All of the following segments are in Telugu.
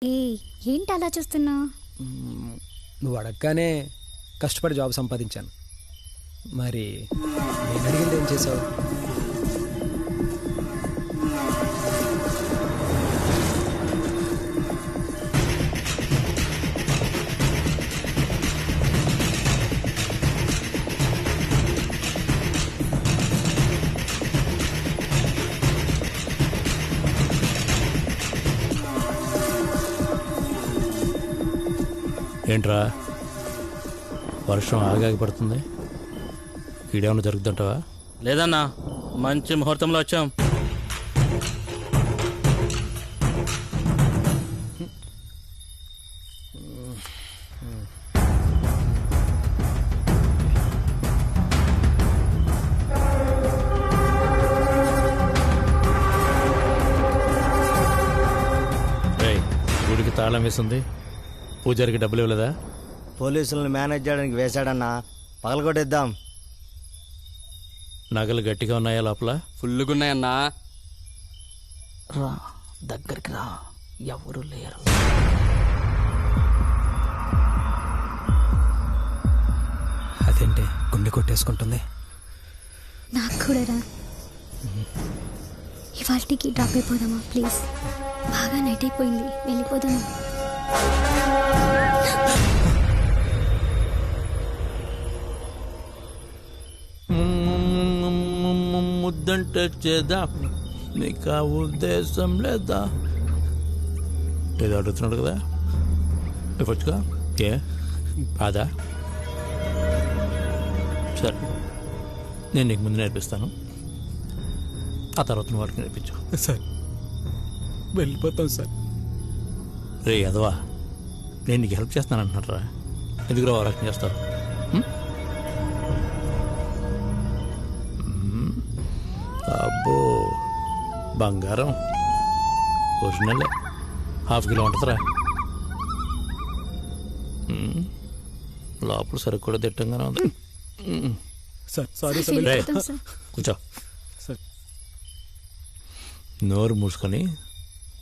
ఏ ఏంటి అలా చూస్తున్నావు? నువ్వు అడగగానే కష్టపడి జాబ్ సంపాదించాను. మరి నేను అడిగింది ఏం చేసావు? ఏంట్రా వర్షం ఆగాగి పడుతుంది, ఈడేమన్నా జరుగుతుంటావా? లేదన్నా, మంచి ముహూర్తంలో వచ్చాం. రేయ్, గుడికి తాళం వేసింది, పూజారికి డబ్బులు ఇవ్వలేదా? పోలీసులను మేనేజ్ చేయడానికి వేశాడన్నా, పగలగొట్టేద్దాం. నగలు గట్టిగా ఉన్నాయా లోపల? ఫుల్లుగున్నాయన్నా. రా దగ్గరికి రా, ఎవరు లేరు. అదేంటి గుండె కొట్టేసుకుంటుంది? నాకు కూడా రా. ఇవాళకి డ్రాప్ అయిపోదామా ప్లీజ్? బాగా నైట్ అయిపోయింది, వెళ్ళిపోదాము. ముద్దంటే చేదా, నీకు ఆ ఉద్దేశం లేదా? ఏదో అడుగుతున్నాడు కదా, ఇవ్వచ్చుగా. ఏ కాదా? సరే, నేను నీకు ముందు నేర్పిస్తాను, ఆ తర్వాత నువ్వు వాడికి నేర్పించు. సార్ వెళ్ళిపోతాం సార్. రే అదవా, నేను నీకు హెల్ప్ చేస్తాను అంటున్నారా? ఎందుకు రా రకం చేస్తావు? అబ్బో, బంగారం ఒరిజినలే, ½ కిలో ఉంటుందిరా. లోపల సరుకు కూడా తిట్టంగానే ఉంది. Sir sorry sir. వెళ్ళిపోతాం సార్. కూర్చో. సార్ నోరు మూసుకొని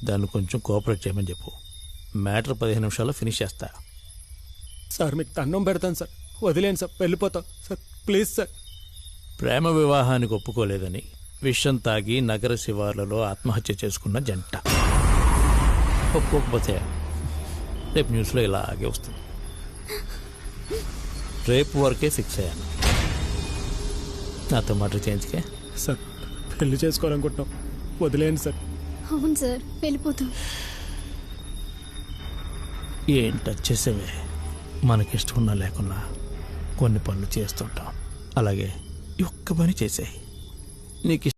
దాన్ని కొంచెం కోఆపరేట్ చేయమని చెప్పు. మ్యాటర్ 15 నిమిషాల్లో ఫినిష్ చేస్తా. సార్ మీకు దండం పెడతాను సార్, వదిలేండి సార్, వెళ్ళిపోతాం సార్, ప్లీజ్ సార్. ప్రేమ వివాహానికి ఒప్పుకోలేదని విషం తాగి నగర శివార్లలో ఆత్మహత్య చేసుకున్న జంట. ఒప్పుకోకపోతే రేపు న్యూస్లో ఇలాగే వస్తుంది. రేపు వరకే ఫిక్స్ అయ్యాను. నాతో మాట చేయించుకే. సార్ పెళ్లి చేసుకోవాలనుకుంటున్నాం, వదిలేండి సార్. అవును సార్, వెళ్ళిపోతాం. ఏం టచ్ చేసేవే, మనకిష్టం ఉన్నా లేకున్నా కొన్ని పనులు చేస్తుంటాం. అలాగే ఈ ఒక్క పని చేసేయి, నీకు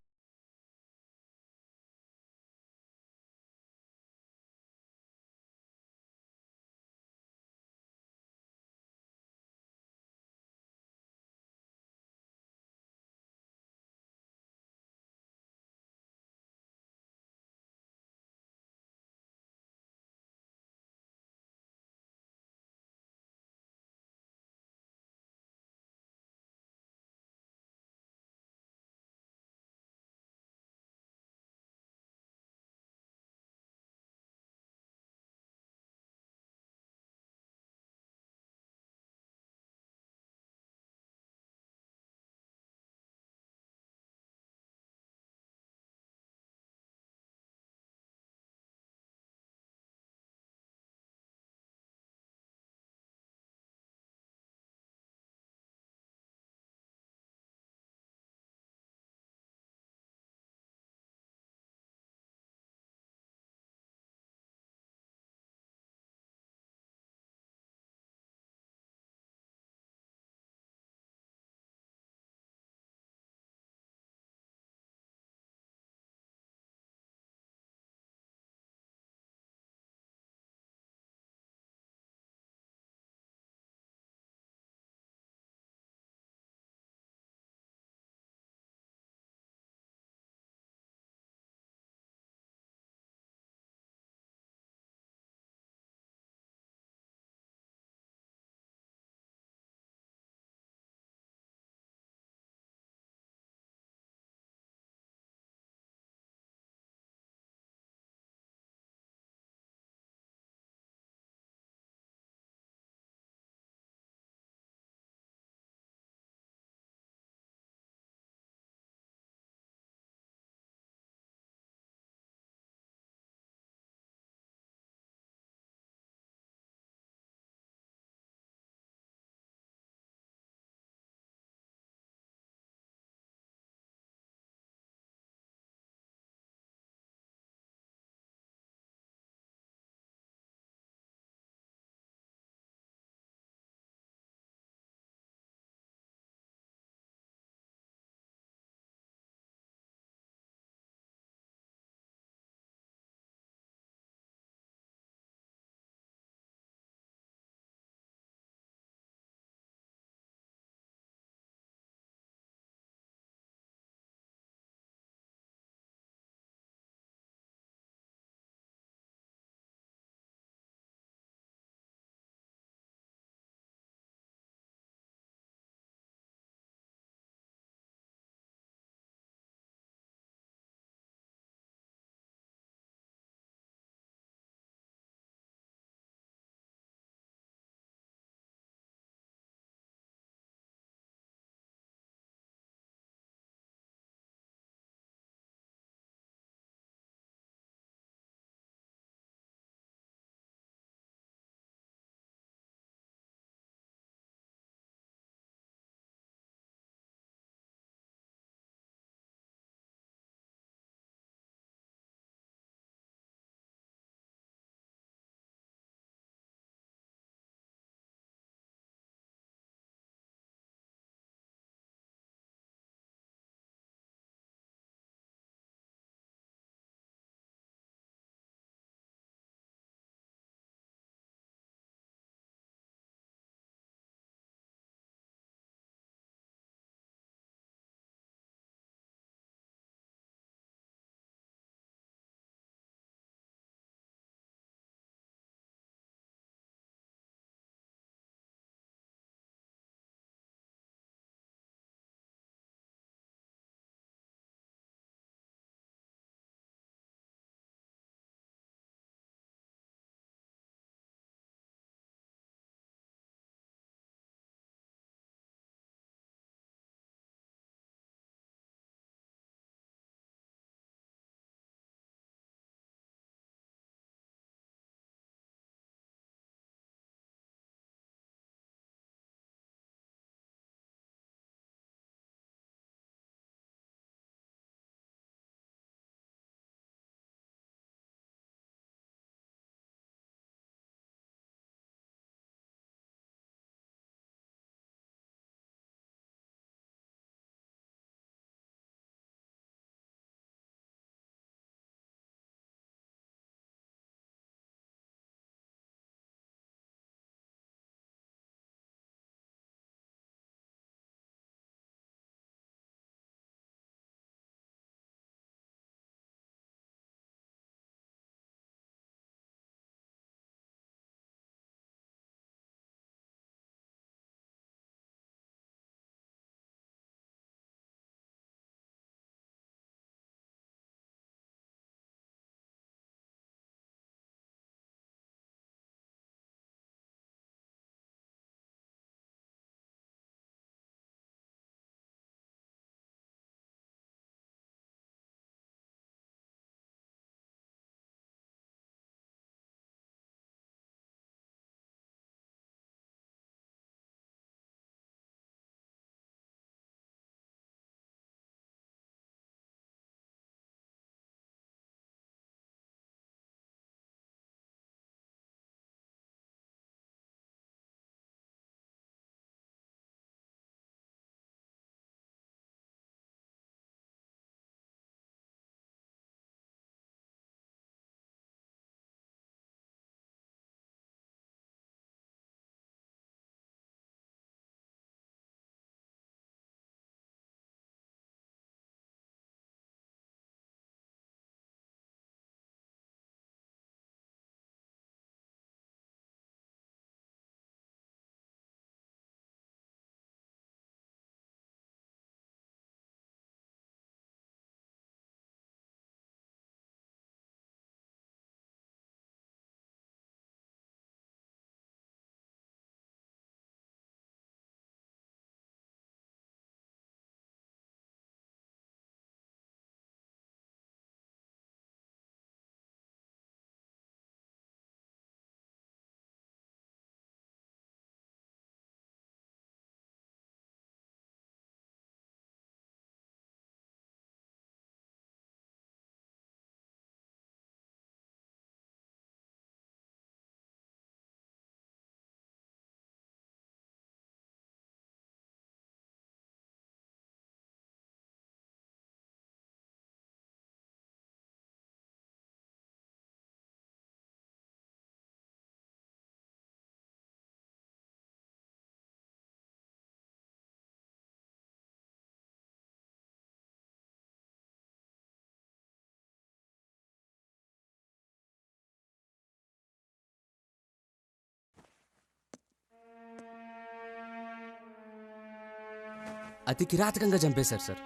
అతి కిరాతకంగా చంపేశారు సార్.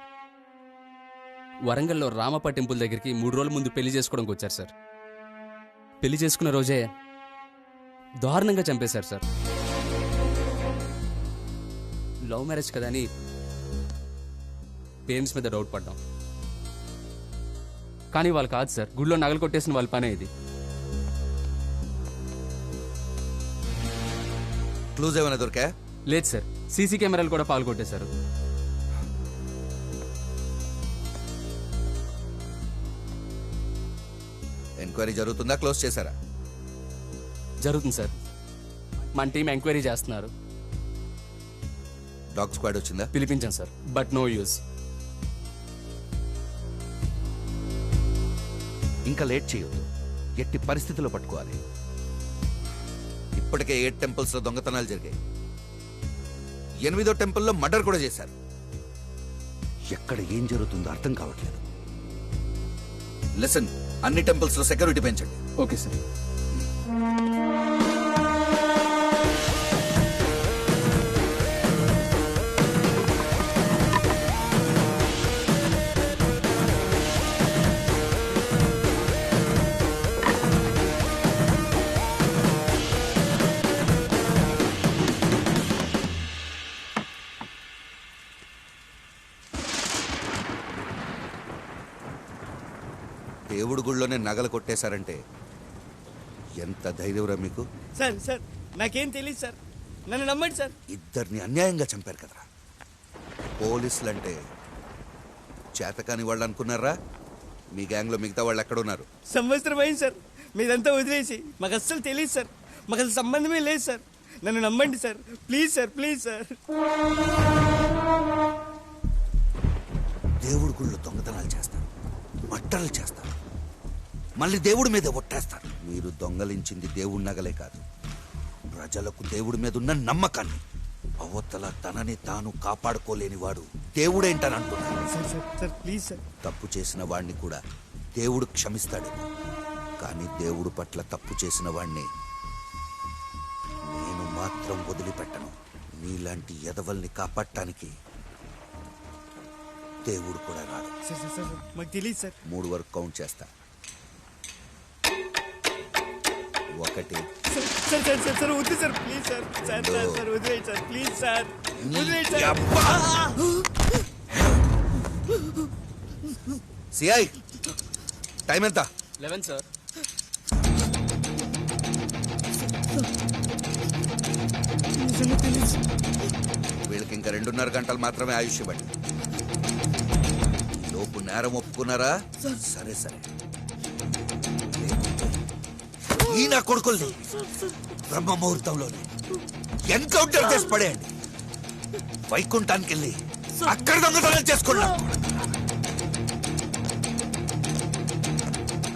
వరంగల్లో రామప్ప టెంపుల్ దగ్గరికి 3 రోజుల ముందు పెళ్లి చేసుకోవడానికి వచ్చారు సార్. పెళ్లి చేసుకున్న రోజే దారుణంగా చంపేశారు సార్. లవ్ మ్యారేజ్ కదా అని పేరెంట్స్ మీద డౌట్ పడ్డాం, కానీ వాళ్ళు కాదు సార్. గుడిలో నగలు కొట్టేసిన వాళ్ళ పనే ఇది. క్లూజ్ ఏమైనా దొరికా? లేదు సార్, సీసీ కెమెరాలు కూడా పాల్గొట్టేశారు. ఎంక్వైరీ జరుగుతుందా, క్లోజ్ చేశారా? జరుగుతుంది సార్. మన టీం ఎంక్వైరీ చేస్తున్నారు. డాగ్ స్క్వాడ్ వచ్చిందా? పిలిపించాం సార్, బట్ నో యూజ్. ఇంకా లేట్ చేయొద్దు, ఎట్టి పరిస్థితుల్లో పట్టుకోవాలి. ఇప్పటికే 8 టెంపుల్స్ లో దొంగతనాలు జరిగాయి. 8వ టెంపుల్లో మర్డర్ కూడా చేశారు. ఎక్కడ ఏం జరుగుతుందో అర్థం కావట్లేదు. లిసన్, అన్ని టెంపుల్స్ లో సెక్యూరిటీ పెంచండి. Okay sir. దేవుడి గుళ్ళోనే నగలు కొట్టేశారంటే ఎంత ధైర్యంరా మీకు? సార్ సార్ నాకేం తెలియదు సార్, నన్ను నమ్మండి సార్. ఇద్దరిని అన్యాయంగా చంపారు కదరా. పోలీసులంటే చేతకాని వాళ్ళు అనుకున్నారా? మీ గ్యాంగ్లో మిగతా వాళ్ళు ఎక్కడున్నారు? సంవత్సరం అయింది సార్ మీదంతా వదిలేసి. మాకు అస్సలు తెలియదు సార్, మాకు అసలు సంబంధమే లేదు సార్. నన్ను నమ్మండి sir, please sir, please sir. దేవుడి గుళ్ళు దొంగతనాలు చేస్తారు, మట్టలు చేస్తారు, మళ్ళీ దేవుడి మీద ఒట్టేస్తారు. మీరు దొంగలించింది దేవుడి నగలే కాదు, ప్రజలకు దేవుడి మీద ఉన్న నమ్మకాన్ని. అవతల తనని తాను కాపాడుకోలేని వాడు దేవుడేంటని అంటున్నాడు. Sir sir sir please sir. తప్పు చేసిన వాడిని కూడా దేవుడు క్షమిస్తాడేమో, కానీ దేవుడు పట్ల తప్పు చేసిన వాడిని నేను మాత్రం వదిలిపెట్టను. నీలాంటి ఎదవల్ని కాపాడటానికి దేవుడు కూడా రాడు. సార్ సార్ సార్ మాకు తెలియదు సార్. 3 వరకు కౌంట్ చేస్తా. 1 sir sir sir sir sir వద్దు sir, please sir. Sir sir sir వదిలేయండి సార్, ప్లీజ్ సార్, వదిలేయండి సార్. సిఐ టైం ఎంత? 11 సార్. వీళ్ళకి ఇంకా 2.5 గంటలు మాత్రమే ఆయుష్ ఇవ్వండి. లోపు నేరం ఒప్పుకున్నారా? సరే సరే. ఈ నా కొడుకుల్ని బ్రహ్మ ముహూర్తంలోనే ఎన్కౌంటర్ చేసి పడేయండి. వైకుంఠానికి వెళ్ళి అక్కడ దొంగతనం చేసుకున్నా.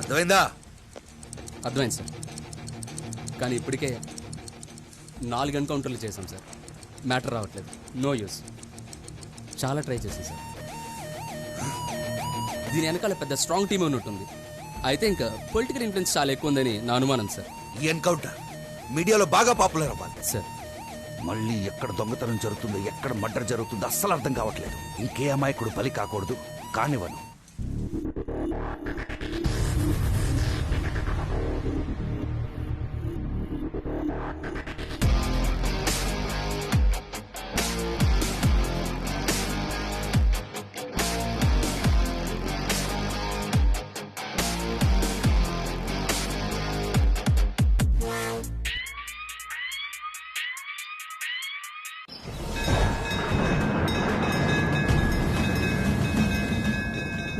అర్థమైందా? అర్థమైంది సార్, కానీ ఇప్పటికే 4 ఎన్కౌంటర్లు చేశాం సార్. మ్యాటర్ రావట్లేదు, నో యూస్. చాలా ట్రై చేశాం సార్. దీని వెనకాల పెద్ద స్ట్రాంగ్ టీమ్ ఉన్నట్టుంది. అయితే ఇంకా పొలిటికల్ ఇన్ఫ్లుయెన్స్ చాలా ఎక్కువ ఉందని నా అనుమానం సార్. ఈ ఎన్కౌంటర్ మీడియాలో బాగా పాపులర్ అవ్వాలి సార్. మళ్ళీ ఎక్కడ దొంగతనం జరుగుతుందో, ఎక్కడ మర్డర్ జరుగుతుందో అస్సలు అర్థం కావట్లేదు. ఇంకే అమాయకుడు బలి కాకూడదు, కానివ్వను.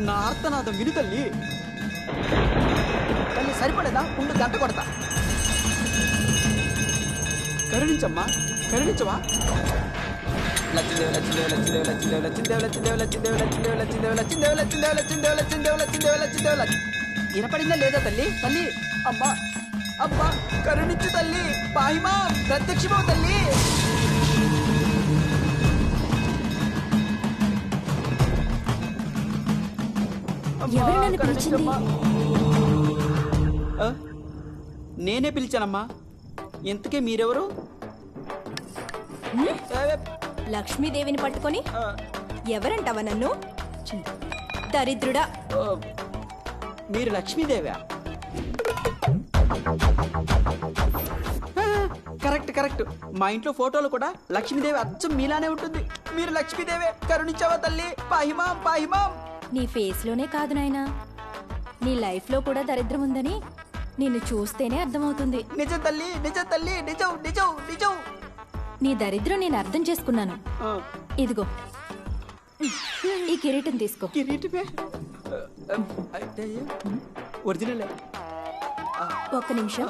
నా అర్థనాదం విను తల్లి. తల్లి సరిపడేదా? ఉండు, గంట కొడతా. కరుణించమ్మా, కరుణించవా? లచ్చిందేవ లచ్చిందేవ లచ్చిందేవ లచ్చిందేవ లచ్చిందేవ లచ్చిందేవ లచ్చిందేవ లచ్చిందేవ లచ్చిందేవ లచ్చిందేవ లచ్చిందేవ లచ్చిందేవ లచ్చిందేవ లచ్చిందేవ లచ్చిందేవ లచ్చిందేవ. వినపడిందా లేదా తల్లి? తల్లి అమ్మా, అమ్మా కరుణించు తల్లి. పాహిమా ప్రత్యక్షమో తల్లి. ఎవరు నన్ను పిలిచింది? నేనే పిలిచానమ్మా. ఇంతకే మీరెవరు? లక్ష్మీదేవిని పట్టుకొని ఎవరంటావా నన్ను? దరిద్రుడా. మీరు లక్ష్మీదేవా? Correct correct. మా ఇంట్లో ఫోటోలు కూడా లక్ష్మీదేవి అచ్చం మీలానే ఉంటుంది. మీరు లక్ష్మీదేవే. కరుణించవా తల్లి, పాహిమాం పాహిమాం. నీ ఫేస్ లోనే కాదు నాయనా, నీ లైఫ్ లో కూడా దరిద్రం ఉందని నిన్ను చూస్తేనే అర్థమవుతుంది. నిజం తల్లి, నిజం తల్లి, నిజం నిజం నిజం. నీ దరిద్రం నేను అర్థం చేసుకున్నాను. ఇదిగో ఈ కిరీటం తీసుకో. కిరీటమే ఒరిజినల్. ఒక్క నిమిషం.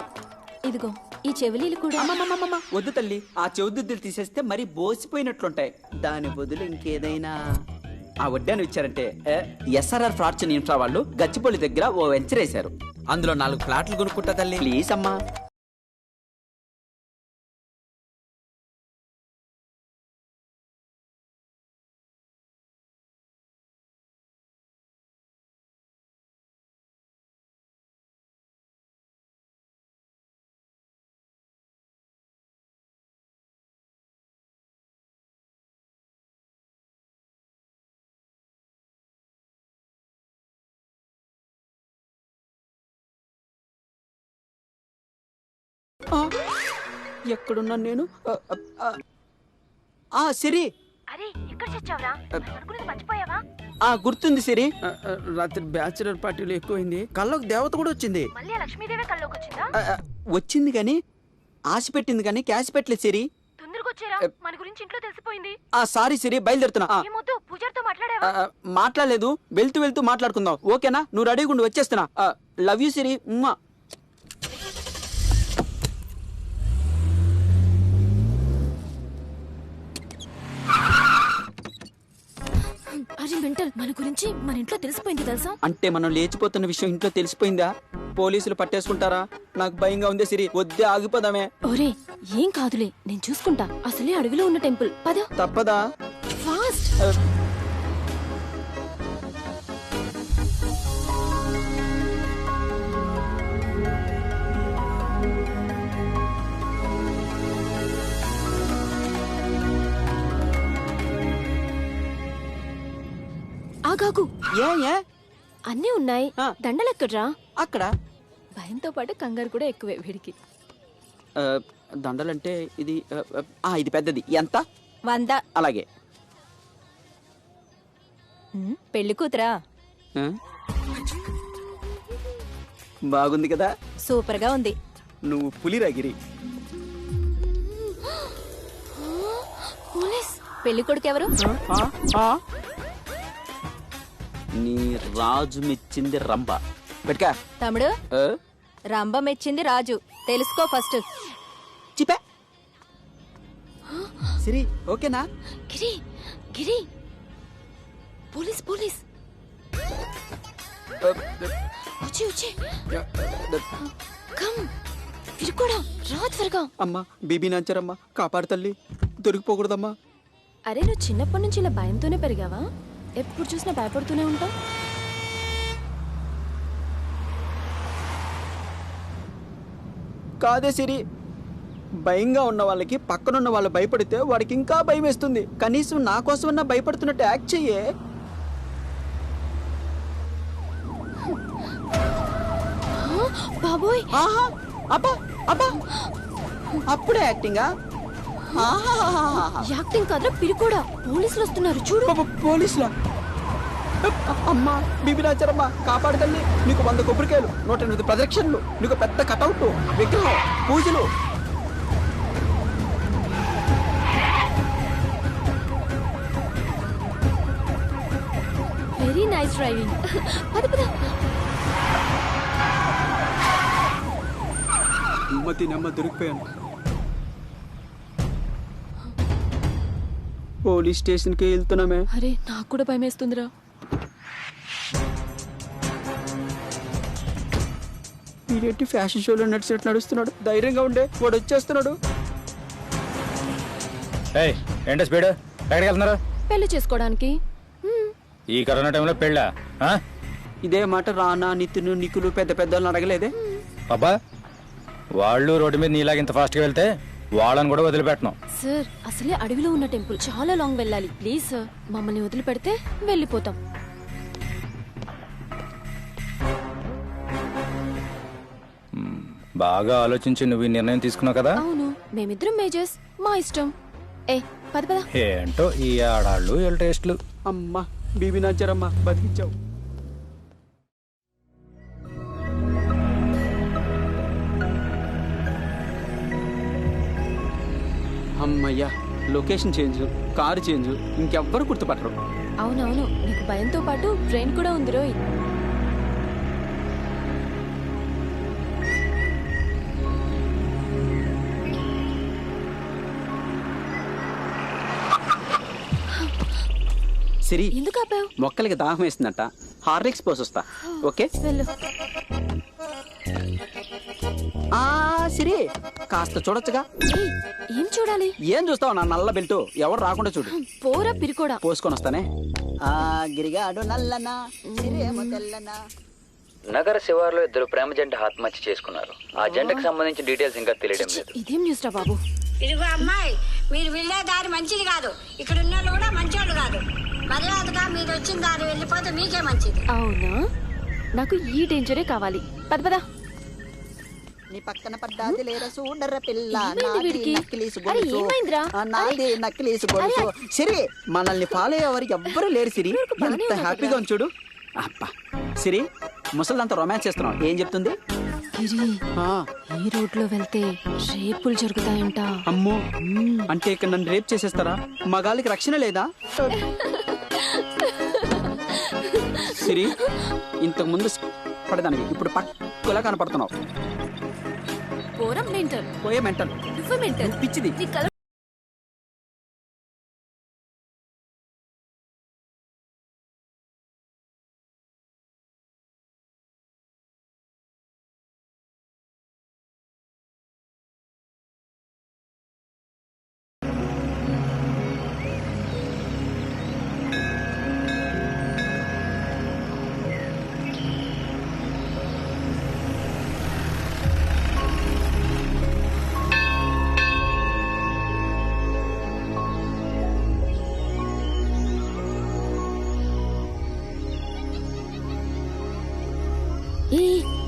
ఇదిగో ఈ చెవిలీలు కూడా. అమ్మమ్మమ్మమ్మ వద్దు తల్లి, ఆ చెవుదుద్దులు తీసేస్తే మరి బోసిపోయినట్లుంటాయి. దాని బదులు ఇంకేదైనా ఆ వడ్డాను ఇచ్చారంటే. ఎస్ఆర్ఆర్ ఫార్చ్యూన్ ఇన్ఫ్రా వాళ్ళు గచ్చిపల్లి దగ్గర ఓ వెంచర్ వేశారు. అందులో 4 ఫ్లాట్లు కొనుక్కుంటా తల్లి. ప్లీజ్ అమ్మా. ఎక్కడున్నాను నేను? సిరి. గుర్తుంది సిరి. రాత్రి బ్యాచులర్ పార్టీలో ఎక్కువైంది, కల్లోకి దేవత కూడా వచ్చింది. వచ్చింది కానీ ఆశ పెట్టింది కానీ క్యాష్ పెట్టలేదు సిరి. సారీ సిరి, బయలుదేరుతున్నా. మాట్లాడలేదు, వెళ్తూ వెళ్తూ మాట్లాడుకుందాం. ఓకేనా? నువ్వు రెడీగా ఉండి వచ్చేస్తున్నా. లవ్ యూ సిరి. అరే మెంటల్, మన గురించి మన ఇంట్లో తెలిసిపోయింది తెలుసా? అంటే మనం లేచిపోతున్న విషయం ఇంట్లో తెలిసిపోయిందా? పోలీసులు పట్టేసుకుంటారా? నాకు భయంగా ఉంది సిరి. వద్దే, ఆగిపోదామే. ఒరే ఏం కాదులే, నేను చూసుకుంటా. అసలే అడవిలో ఉన్న టెంపుల్. పద. తప్పదా? ఫాస్ట్. ఆగాగు. ఏ అన్నీ ఉన్నాయి, దండలెక్కడ్రా. అక్కడ భయంతో పాటు కంగారు కూడా ఎక్కువే వీడికి. దండలంటే ఇది ఇది పెద్దది. ఎంత? 100. అలాగే. పెళ్లి కూతురా? బాగుంది కదా? సూపర్ గా ఉంది. నువ్వు పులిరాగిరి. పోలీస్. పెళ్లి కొడుకు ఎవరు? నీ రాజు మెచ్చింది రంభ. పెట్టుకా తమ్ముడు. రంభ మెచ్చింది రాజు, తెలుసుకో ఫస్ట్. చిపే సిరి. ఓకేనా? గిరి గిరి. Police police. వచ్చి వచ్చి. కమ్. ఇరుకోడా, రా త్వరగా. అమ్మా, బీబీ నాంచారమ్మా, కాపాడు తల్లి, దొరికిపోకూడదమ్మా. అరే నువ్వు చిన్నప్పటి నుంచి ఇలా భయంతోనే పెరిగావా? ఎప్పుడు చూసినా భయపడుతూనే ఉంటావు. కాదే సిరి, భయంగా ఉన్న వాళ్ళకి పక్కనున్న వాళ్ళు భయపడితే వాడికి ఇంకా భయం వేస్తుంది. కనీసం నా కోసమన్నా భయపడుతున్నట్టు యాక్ట్ చెయ్యే. బాబోయ్. అబ్బా అబ్బా, అప్పుడే యాక్టింగా? యాక్టింగ్ కాదురా, పిరికోడా. పోలీసులు వస్తున్నారు చూడు. పోలీసులా? అమ్మా, బీబీనాచారమ్మా, కాపాడు తల్లి. నీకు 100 కొబ్బరికాయలు, 108 ప్రదక్షిణలు, నీకు పెద్ద కటౌట్, విగ్రహం, పూజలు. Very nice driving. పద పద. నెమ్మ దొరికిపోయాను. పోలీస్ స్టేషన్కి వెళ్తున్నామే. అరే నాకు కూడా భయం వేస్తుందిరా. వీడేంటి ఫ్యాషన్ షోలో నడిచినట్టు నడుస్తున్నాడు? ధైర్యంగా ఉండే, వాడు వచ్చేస్తున్నాడు. ఏంటి స్పీడ్? ఎక్కడికి వెళ్తున్నారు? పెళ్లి చేసుకోవడానికి. ఈ కరోనా టైంలో పెళ్ళా? ఇదే మాట రానా, నితిన్, నికులు పెద్ద పెద్దలను అడగలేదే? అబ్బా, వాళ్ళు రోడ్డు మీద నీలాగా ఇంత ఫాస్ట్గా వెళ్తే వాళ్ళని కూడా వదిలిపెట్టను. సార్ అసలే అడవిలో ఉన్న టెంపుల్, చాలా లాంగ్ వెళ్ళాలి. ప్లీజ్ సార్, మమ్మల్ని వదిలిపెడితే వెళ్ళిపోతాం. బాగా ఆలోచించి నువ్వు ఈ నిర్ణయం తీసుకున్నావు కదా. అవును, మేమిద్దరం మేజర్స్, మా ఇష్టం. ఏ పద పద. ఏంటో ఈ ఆడాళ్ళు వీళ్ళ టేస్ట్లు. అమ్మా బీబీ నాచారమ్మా, బతికించావు. అమ్మయ్యా, లొకేషన్ చేంజ్, కారు చేంజ్, ఇంకెవ్వరు గుర్తుపట్టరు. అవునవును, నీకు భయంతో పాటు ట్రైన్ కూడా ఉంది రోయ్. సిరి, ఎందుకు ఆపావు? మొక్కలకి దాహం వేస్తుందట, హార్లిక్స్ పోసొస్తా. ఓకే వెళ్ళు. సిరి, కాస్త చూడొచ్చుగా. ఏయ్, ఏం చూడాలి? ఏం చూస్తావు నా నల్ల బెల్ట్? ఎవరు రాకుండా చూడు. పోరా పిరికోడా. పోసుకొని వస్తానే. గిరిగాడు నల్లనా, సిరేమో తెల్లనా. నగర శివార్లో ఇద్దరు ప్రేమ జంట ఆత్మహత్య చేసుకున్నారు. ఆ జంటకు సంబంధించిన డీటెయిల్స్ ఇంకా తెలియడం లేదు. ఇదేం న్యూస్ రా బాబు? ఇదిగో అమ్మాయి, మీరు వెళ్ళే దారి మంచిది కాదు. ఇక్కడ ఉన్న వాళ్ళు కూడా మంచోళ్ళు కాదు. మర్యాదగా మీరు వచ్చిన దారి వెళ్ళిపోతే మీకే మంచిది. అవునా, నాకు ఈ డేంజరే కావాలి. పద పద. నీ పక్కన పడ్డాది లేరా చూడర్ర పిల్ల, ఏమైంది నాది వీడికి? నక్కిలీసు అరే, గొలుసు, ఏమైందిరా? నాది నక్కిలీసు గొలుసు. సిరి, మనల్ని ఫాలో అయ్యేవారికి ఎవ్వరూ లేరు సిరి. ఎంత హ్యాపీగా ఉంచుడు. అబ్బా సిరి, ముసలంతా రొమాన్స్ చేస్తున్నావు, ఏం చెప్తుంది? గిరి, ఈ రోడ్ లో వెళ్తే రేపులు జరుగుతాయంట. అమ్మో, అంటే ఇక్కడ నన్ను రేప్ చేసేస్తారా? మగాళ్ళకి రక్షణ లేదా? సిరి, ఇంతకు ముందు పడదానికి ఇప్పుడు పక్కలా కనపడుతున్నావు. పోరం మెంటల్. పోయే మెంటల్, నువ్వు మెంటల్. పిచ్చిది. నీ కల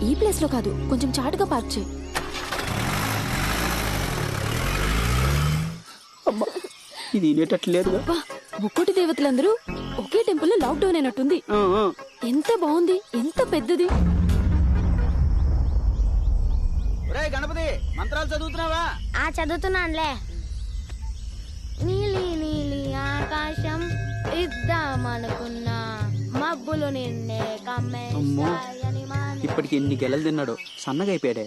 ఈ ప్లేస్ లో కాదు, కొంచెం చాటుగా పార్క్ చేయి. అమ్మా, ఇది వినేటట్లు లేదుగా. అబ్బా, ముక్కోటి దేవతలందరూ ఒకే టెంపుల్ లో లాక్డౌన్ అయినట్టుంది. ఎంత బాగుంది, ఎంత పెద్దది. గణపతి, మంత్రాలు చదువుతున్నావా? చదువుతున్నానులే. నీలి నీలి ఆకాశం ఇద్దామనుకున్నా, మబ్బులు నిన్నే కమ్మేశాయని మానే. ఇప్పటికి ఎన్ని గెలలు తిన్నాడో, సన్నగా అయిపోయాడే.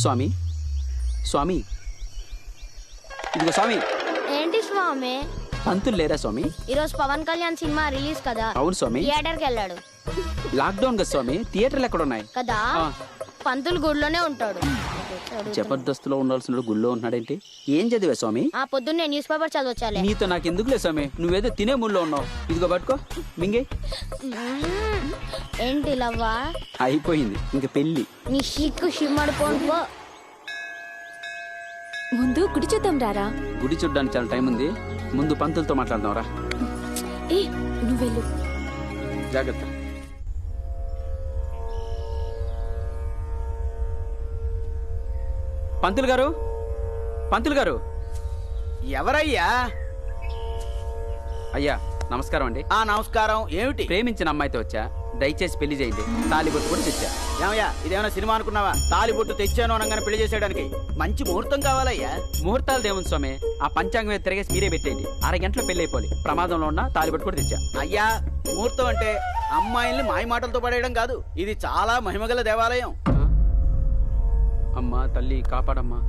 స్వామి, స్వామి, ఇదిగో స్వామి. ఏంటి స్వామి? పంతులు లేరా స్వామి? ఈరోజు పవన్ కళ్యాణ్ సినిమా రిలీజ్ కదా. అవును స్వామి. థియేటర్ కి వెళ్ళాడు. లాక్డౌన్ కదా స్వామి, థియేటర్లు ఎక్కడ ఉన్నాయి కదా? పంతులు గుడిలోనే ఉంటాడు. జబర్దస్త్ లో ఉండాల్సిన గుళ్ళో ఉన్నాడేంటి? ఏం చదివా స్వామి? పొద్దున్నే న్యూస్ పేపర్ చదవచ్చాలే. నీతో నాకు ఎందుకులే స్వామి, నువ్వేదో తినే మూడ్లో ఉన్నావు. ఇదిగో పట్టుకో, మింగే. ఏంటి లవ్వా? అయిపోయింది ఇంక పెళ్లి. నీ షిక్కు షిమ్మడిపోనుకో. ముందు గుడి చూద్దాం రారా. గుడి చూడ్డానికి చాలా టైం ఉంది, ముందు పంతులతో మాట్లాడదాం రా. ఏ నువ్వు వెళ్ళు. జాగ్రత్త. పంతులు గారు, పంతులు గారు. ఎవరయ్యా? అయ్యా నమస్కారం అండి. నమస్కారం. ఏమిటి? ప్రేమించిన అమ్మాయితో వచ్చా, దయచేసి పెళ్లి చేయండి. తాళిబొట్టు కూడా తెచ్చా. ఏమయ్యా, ఇదేమైనా సినిమా అనుకున్నావా? తాలిబొట్టు తెచ్చాను అనగానే పెళ్లి చేసేయడానికి మంచి ముహూర్తం కావాలయ్యా. ముహూర్తాలు దేవుని స్వామి, ఆ పంచాంగం మీద తిరిగేసి మీరే పెట్టేయండి. 6 గంటల పెళ్లి అయిపోయి. ప్రమాదంలో ఉన్న తాలిబొట్టు కూడా తెచ్చా. అయ్యా, ముహూర్తం అంటే అమ్మాయిల్ని మాయ మాటలతో పడేయడం కాదు. ఇది చాలా మహిమగల దేవాలయం. అమ్మా తల్లి కాపాడమ్మా.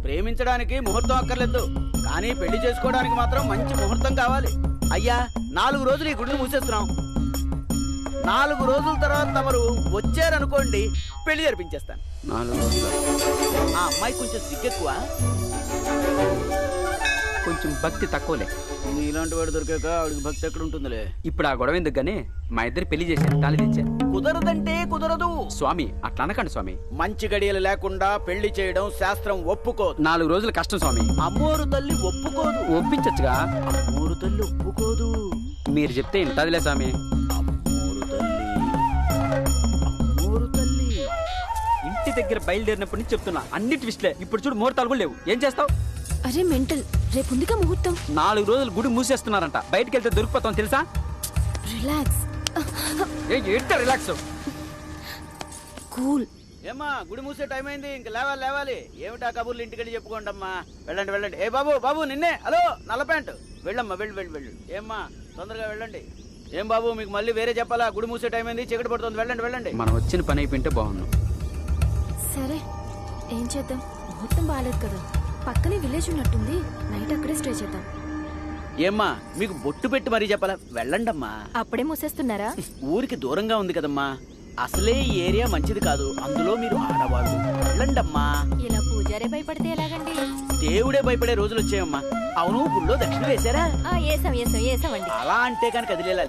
ప్రేమించడానికి ముహూర్తం అక్కర్లేదు, కానీ పెళ్లి చేసుకోవడానికి మాత్రం మంచి ముహూర్తం కావాలి. అయ్యా, 4 రోజులు ఈ గుడిని మూసేస్తున్నాం. 4 రోజుల తర్వాత తమరు వచ్చారనుకోండి, పెళ్లి జరిపించేస్తాను. 4 రోజులు. ఆ అమ్మాయి కొంచెం సిగ్గెక్కువ. కొంచెం భక్తి తక్కువలే. ఇలాంటి వాడు దొరికాక ఆవిడకి భక్తి ఎక్కడ ఉంటుందిలే. ఇప్పుడు ఆ గొడవ ఎందుకు గానీ మా ఇద్దరు పెళ్లి చేశాను, తాళి తెచ్చా. కుదరదంటే కుదరదు స్వామి అట్లా అనకండి స్వామి. మంచి గడియలు లేకుండా పెళ్లి చేయడం శాస్త్రం ఒప్పుకోదు. 4 రోజులు కష్టం స్వామి. అమ్మోరు తల్లి ఒప్పుకోదు. ఒప్పించచ్చుగా. అమ్మోరు తల్లి ఒప్పుకోదు. మీరు చెప్తే ఇంటదిలే స్వామి. అమ్మోరు తల్లి ఇంటి దగ్గర బయలుదేరినప్పటి నుంచి చెప్తున్నా, అన్ని ట్విస్ట్లే. ఇప్పుడు చూడు ముహూర్తాలు కూడా లేవు, ఏం చేస్తావు? అరే మెంటల్, రేపు ఉందిగా ముహూర్తం. 4 రోజులు గుడి మూసేస్తున్నారంట, బయటికి వెళ్తే దొరికిపోతాం తెలుసా? రిలాక్స్. ఏంటో రిలాక్స్ కూల్. ఏమ్మా గుడి మూసే టైం అయింది, ఇంక లేవాలి. ఏమిటా కబుర్లు ఇంటికెళ్ళి చెప్పుకోండి అమ్మా. వెళ్ళండి. ఏ బాబు నిన్నే. హలో నల్ల ప్యాంటు, వెళ్ళమ్మా వెళ్ళు. ఏమ్మా తొందరగా వెళ్ళండి. ఏం బాబు మీకు మళ్ళీ వేరే చెప్పాలా? గుడి మూసే టైం అయింది, చీకటి పడుతుంది. వెళ్ళండి. మనం వచ్చిన పని అయిపోయింటే బాగున్నాం. సరే ఏం చేద్దాం, ముహూర్తం బాగాలేదు కదా. పక్కనే విలేజ్ ఉన్నట్టుంది, నైట్ అక్కడే స్టే చేద్దాం. ఏమ్మా మీకు బొట్టు పెట్టి మరీ చెప్పాలా? వెళ్ళండమ్మా. అప్పుడే మూసేస్తున్నారా? ఊరికి దూరంగా ఉంది కదమ్మా. అసలే ఈ ఏరియా మంచిది కాదు, అందులో మీరు ఆడవాళ్ళు. వెళ్ళండమ్మా. ఇలా పూజారే భయపడితే ఎలాగండి? దేవుడే భయపడే రోజులు వచ్చాయమ్మా. అవును గుళ్ళో దక్షిణ వేశారా? వేసామండి. అలా అంటే కనుక కదిలేలా.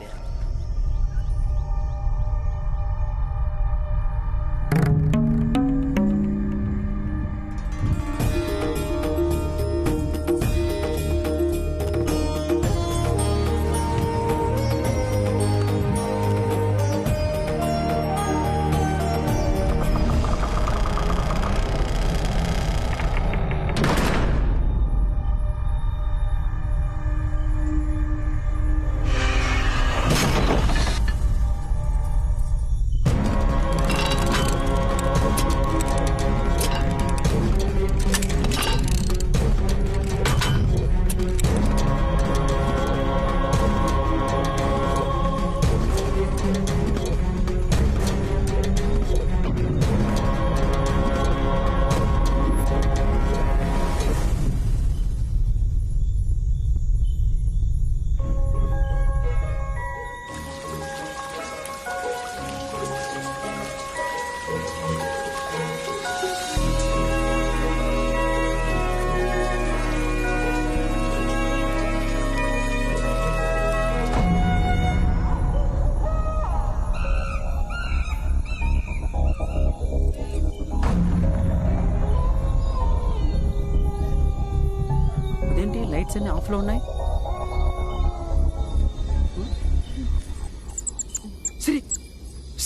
లైట్స్ అన్ని ఆఫ్ లో ఉన్నాయి.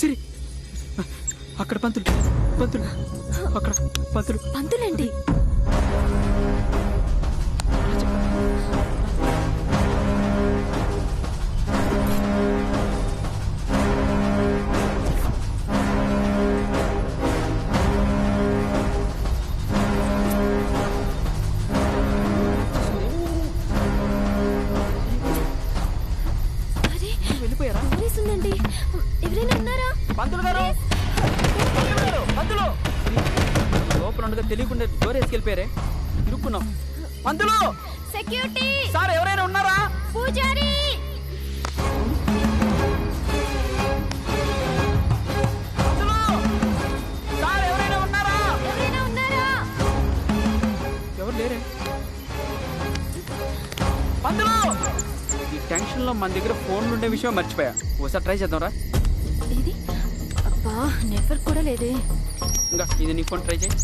సిరి అక్కడ పంతులు అక్కడ పంతులేంటి? ఎవరైనా ఉన్నారా? పంతులు గారు లోపల ఉండగా తెలియకుండా డోర్ వేసుకెళ్ళిపోయారే, ఇరుక్కున్నాం. పంతులు, సెక్యూరిటీ సార్ ఎవరైనా ఉన్నారా? పూజారి, సార్ ఎవరైనా ఉన్నారా? ఎవరు లేరే. పంతులు, ఈ టెన్షన్ లో మన దగ్గర ఫోన్లు ఉండే విషయం మర్చిపోయా. ఒకసారి ట్రై చేద్దాం రా. ఇది అబ్బా నెట్వర్క్ కూడా లేదే. ఇంకా ఇది నీ ఫోన్ ట్రై చేయి.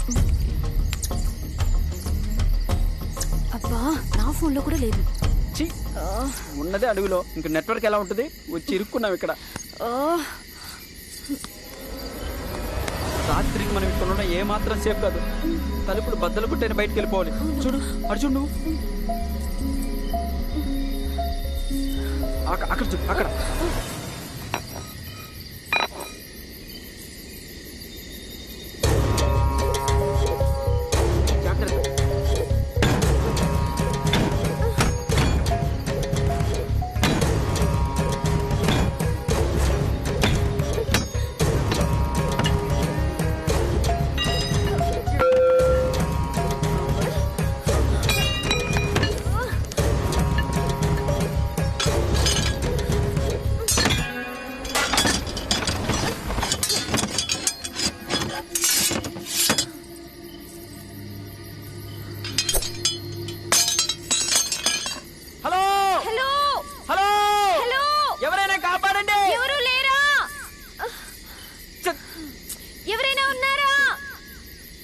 అబ్బా నా ఫోన్ లో కూడా లేదు. ఉన్నదే అడవిలో, ఇంకా నెట్వర్క్ ఎలా ఉంటుంది? వచ్చి ఇరుక్కున్నాం ఇక్కడ. రాత్రికి మనం ఇక్కడ ఉన్న ఏ మాత్రం సేఫ్ కాదు. తలుపులు బద్దలు కొట్టేని బయటకు వెళ్ళిపోవాలి. చూడు అర్జున్, నువ్వు అక్కడ చూడు, అక్కడ.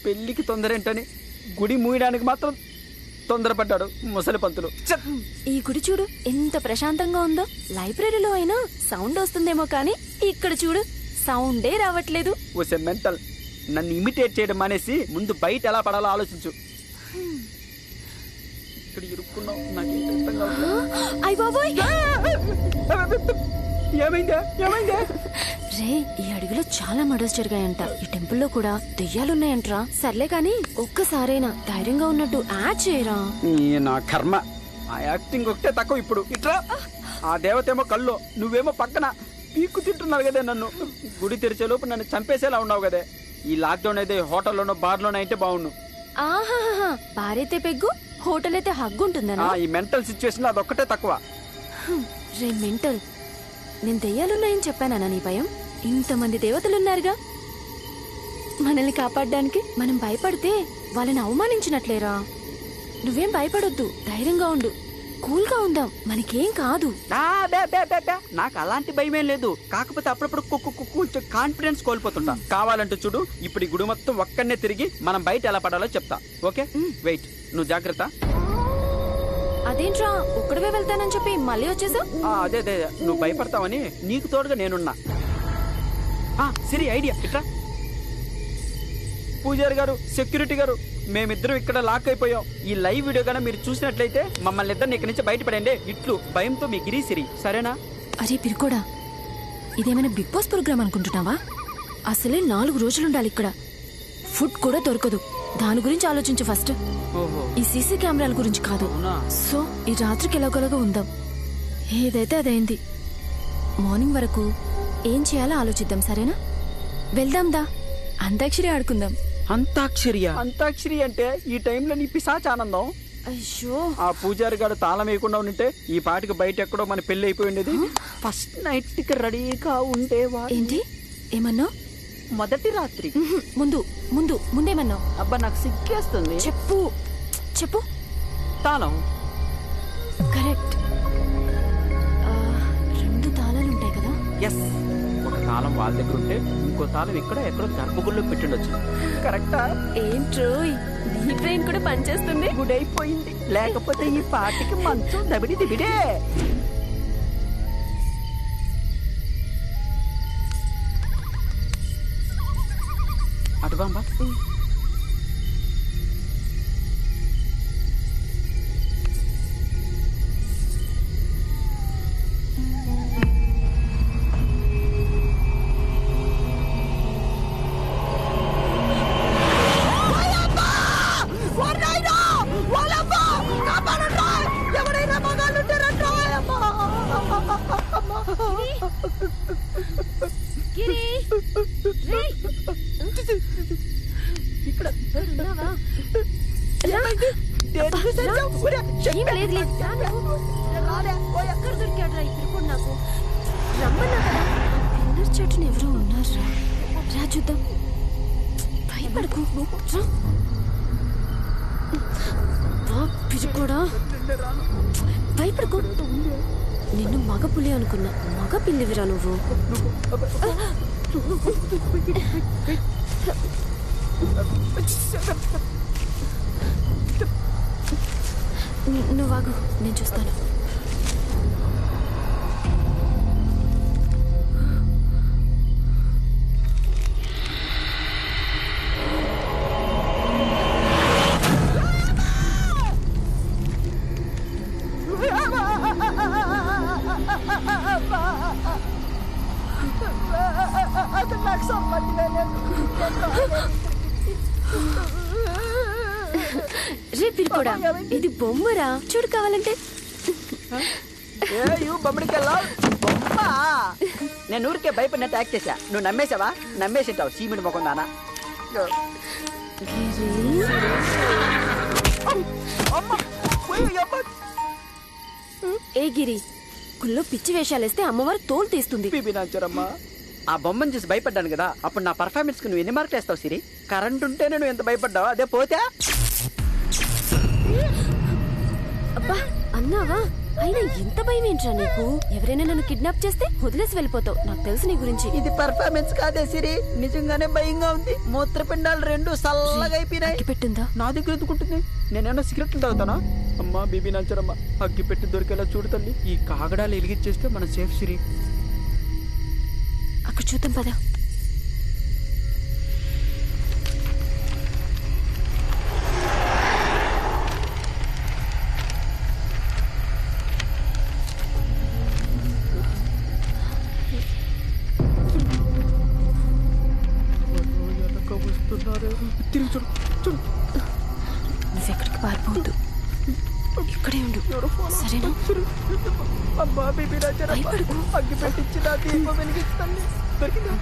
పెళ్లికి తొందర ఏంటని గుడి మూయడానికి మాత్రం తొందరపడ్డాడు ముసలి పంతులు. ఈ గుడి చూడు ఎంత ప్రశాంతంగా ఉందో. లైబ్రరీలో అయినా సౌండ్ వస్తుందేమో కానీ ఇక్కడ చూడు సౌండే రావట్లేదు. ఓసే మెంటల్, నన్ను ఇమిటేట్ చేయడం మానేసి ముందు బయట ఎలా పడాలో ఆలోచించు. ఇక్కడ ఇరుక్కున్నావు, నాకేం అర్థం కావట్లేదు. అయ్ బాబోయ్, ఏమైందా ఏమైందా? రే ఈ అడవిలో చాలా మర్డర్స్ జరిగాయంట. ఈ టెంపుల్లో కూడా దెయ్యాలున్నాయంట్రా. సర్లే కాని ఒక్కసారైనా ధైర్యంగా ఉన్నట్టు యాడ్ చేయరా. నా కర్మ, ఆ యాక్టింగ్ ఒకటే తక్కువ. ఇప్పుడు ఇట్లా ఆ దేవతేమో కళ్ళు, నువ్వేమో పక్కన పీక్కు తింటున్నావు కదే నన్ను. గుడి తెరిచేలోపు నన్ను చంపేసేలా ఉన్నావు కదే. ఈ లాక్డౌన్ అయితే హోటల్లోనో బార్లోనో అయితే బాగుండు. ఆహాహా, బారైతే పెగ్గు, హోటల్ అయితే హగ్గు ఉంటుందనా? ఈ మెంటల్ సిచ్యువేషన్ అదొక్కటే తక్కువ. రే మెంటల్, నేను దెయ్యాలున్నాయని చెప్పానా నీ భయం? ఇంతమంది దేవతలున్నారుగా మనల్ని కాపాడడానికి. మనం భయపడితే వాళ్ళని అవమానించినట్లేరా. నువ్వేం భయపడొద్దు, ధైర్యంగా ఉండు, కూల్గా ఉందాం, మనకేం కాదు. నాకు అలాంటి భయమేం లేదు. కాకపోతే అప్పుడప్పుడు కొంచెం కాన్ఫిడెన్స్ కోల్పోతుంటా. కావాలంటే చూడు, ఇప్పుడు ఈ గుడి మొత్తం ఒక్కనే తిరిగి మనం బయట ఎలా పడాలో చెప్తా. ఓకే వెయిట్, నువ్వు జాగ్రత్త. అదేంట్రా ఒక్కడవే వెళ్తానని చెప్పి మళ్ళీ వచ్చేసా? అదే అదే, నువ్వు భయపడతావని నీకు తోడుగా నేనున్నా. సిరి ఐడియా ఇట్రా. పూజారి గారు, సెక్యూరిటీ గారు, మేమిద్దరం ఇక్కడ లాక్ అయిపోయాం. ఈ లైవ్ వీడియో గానీ మీరు చూసినట్లయితే మమ్మల్ని ఇద్దరిని ఇక్కడి నుంచి బయటపడండి. ఇట్లు భయంతో మీ గిరి సిరి, సరేనా? అరే పిరుకోడా, ఇదేమైనా బిగ్ బాస్ ప్రోగ్రామ్ అనుకుంటున్నావా? అసలే 4 రోజులుండాలి ఇక్కడ. ఫుడ్ కూడా దొరకదు. దాని గురించి ఆలోచించు ఫస్ట్. ఈ సీసీ కెమెరాల గురించి కాదు. సో ఈ రాత్రికి ఎలాగోలాగా ఉందాం. ఏదైతే అదైంది. మార్నింగ్ వరకు ఏం చేయాలో ఆలోచిద్దాం, సరేనా? వెళ్దాం దా, అంతాక్షరి ఆడుకుందాం. అంతాక్షరి అంటే ఈ టైంలో నీ పిశాచ ఆనందం. అయ్యో, ఆ పూజారి గారు తాళం వేయకుండా ఉంటే ఈ పాటికి బయట ఎక్కడో మన పెళ్లి అయిపోయి ఉండేది. ఫస్ట్ నైట్ కి రెడీగా ఉండేవా? ఏంటి ఏమన్నావు? మొదటి రాత్రి ముందేమన్నావు? అబ్బా నాకు సిగ్గేస్తుంది. చెప్పు చెప్పు. తాళం కరెక్ట్. 2 తాళాలు ఉంటాయి కదా? ఎస్. ఒక తాళం వాళ్ళ దగ్గర ఉంటే ఇంకో తాళం ఎక్కడో గర్భగుడిలో పెట్టిండొచ్చు. కరెక్టా? ఏంట్రోయ్, నీ బ్రెయిన్ కూడా పనిచేస్తుంది. గుడ్ అయిపోయింది. లేకపోతే ఈ పాటికి మంచం దబిడి దిబిడే. అటు బాంబా. చెట్టుని ఎవరో ఉన్నారా? రా చూద్దాం. భయపడకు, పిరుకోడా, భయపడకు. నిన్ను మగ పులి అనుకున్నా, మగ పిల్లివిరా నువ్వు. నువ్వాగు, నేను చూస్తాను. రే పిరుకోడా, ఇది బొమ్మరా, చూడు కావాలంటే. నేను ఊరికే భయపడినట్టు యాక్ట్ చేశా. నువ్వు నమ్మేశావా? నమ్మేసింటావు సీమిడి మొఖం దానా. ఏ గిరి, గుళ్ళో పిచ్చి వేషాలేస్తే అమ్మవారు తోలు తీస్తుంది. ఆ బొమ్మను చూసి భయపడ్డాను కదా, అప్పుడు నా పర్ఫార్మెన్స్ కు నువ్వు ఎన్ని మార్కులు వేస్తావు సిరి? కరెంట్ ఉంటేనే నువ్వు ఎంత భయపడ్డావు, అదే పోతే. అబ్బా అన్నావా? అయినా ఎంత భయం ఏంట్రా నీకు? ఎవరైనా నన్ను కిడ్నాప్ చేస్తే వదిలేసి వెళ్ళిపోతావు. నాకు తెలుసు నీ గురించి. ఇది పర్ఫార్మెన్స్ కాదే సిరి, నిజంగానే భయంగా ఉంది. మూత్రపిండాలు రెండు సల్లగా అయిపోయినాయి. పెట్టిందా? నా దగ్గర ఎందుకుంటుంది? నేనేమన్నా సిగరెట్లు తాగుతానా? అమ్మా బీబీ నంచరమ్మా, అగ్గి పెట్టి దొరికేలా చూడు తల్లి. ఈ కాగడాలు ఎలిగిచ్చేస్తే మన సేఫ్ సిరి. అక్కడ చూద్దాం పద. తిరిగి చూడు చూడు. నువ్వెక్కడికి పారిపోవద్దు, ఇక్కడే ఉండు సరేనా? అమ్మా బీబీ నంచరమ్మా, అగ్గి పెట్టించి నా దీపం వెలిగిస్తాను. దొరికిందా?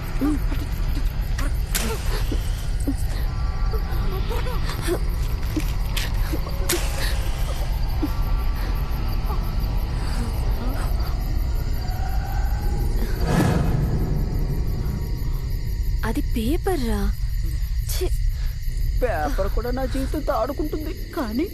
అది పేపర్ రా. పేపర్ కూడా నా జీవితంతో ఆడుకుంటుంది. కానీ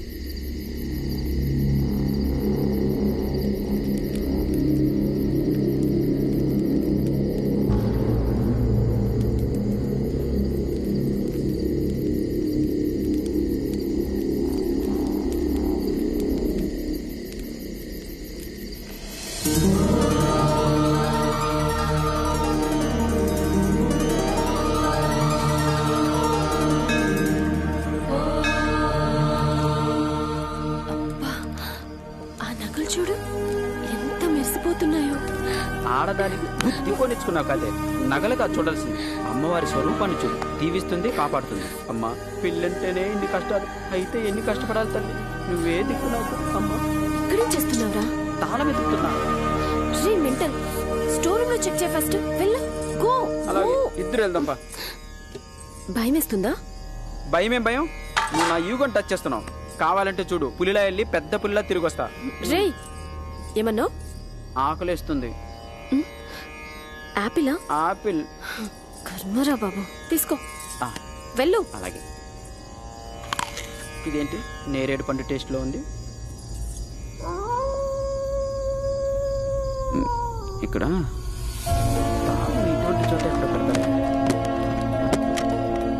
చూడు ఎంత మెరిసిపోతున్నాయో. ఆడదానికి బుద్ధి కొనిచ్చుకున్నావు కదే, నగలుగా చూడాల్సింది. అమ్మవారి స్వరూపాన్ని చూడు, దీవిస్తుంది, కాపాడుతుంది. అమ్మా పిల్లంటేనే ఇన్ని కష్టాలు, అయితే ఎన్ని కష్టపడాలి తల్లి. నువ్వే దిక్కు నాకు. అమ్మా ఇక్కడేం చేస్తున్నావురా? తాళం ఎదుగుతున్నా. శ్రీ మెంటల్, స్టోర్ రూమ్ లో చెక్ చేయ ఫస్ట్. వెళ్ళు, గో. అలాగే ఇద్దరు వెళ్దాంపా. భయం వేస్తుందా? భయమేం భయం, నువ్వు నా ఈగోని టచ్ చేస్తున్నావు. కావాలంటే చూడు, పులిలా వెళ్ళి పెద్ద పులిలా తిరిగి వస్తా. రే ఏమన్నావు? ఆకలేస్తుంది. యాపిలా? ఆపిల్. కర్మరా బాబు, తీసుకో వెళ్ళు. అలాగే. ఇదేంటి నేరేడు పండు టేస్ట్ లో ఉంది. ఇక్కడ ఇటువంటి చోట ఎక్కడ పెడతారు?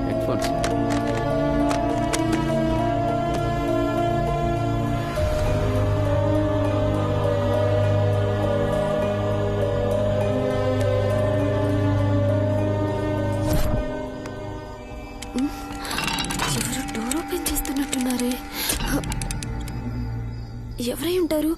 Head phones. ఎవరు డోర్ ఓపెన్ చేస్తున్నట్టున్నారే. ఎవరై ఉంటారు?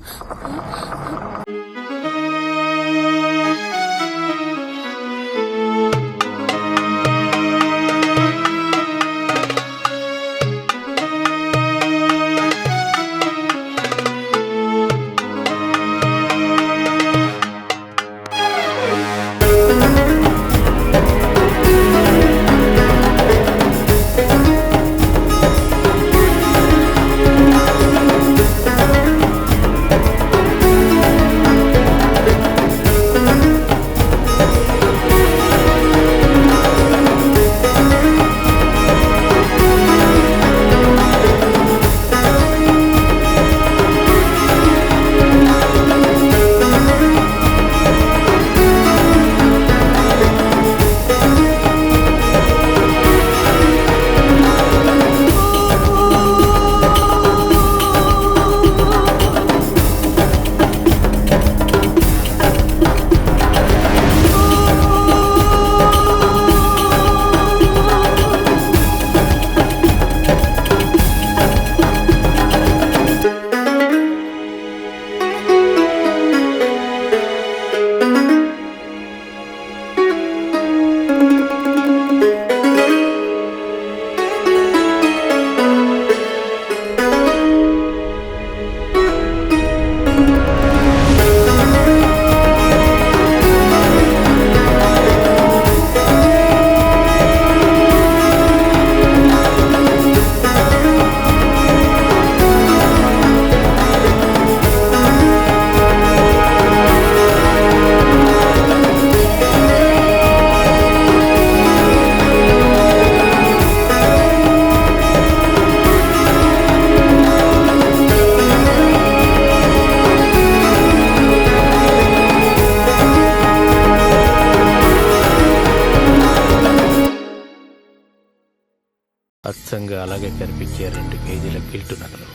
అచ్చంగా అలాగే కనిపించే 2 కేజీల గిల్టు నగలు.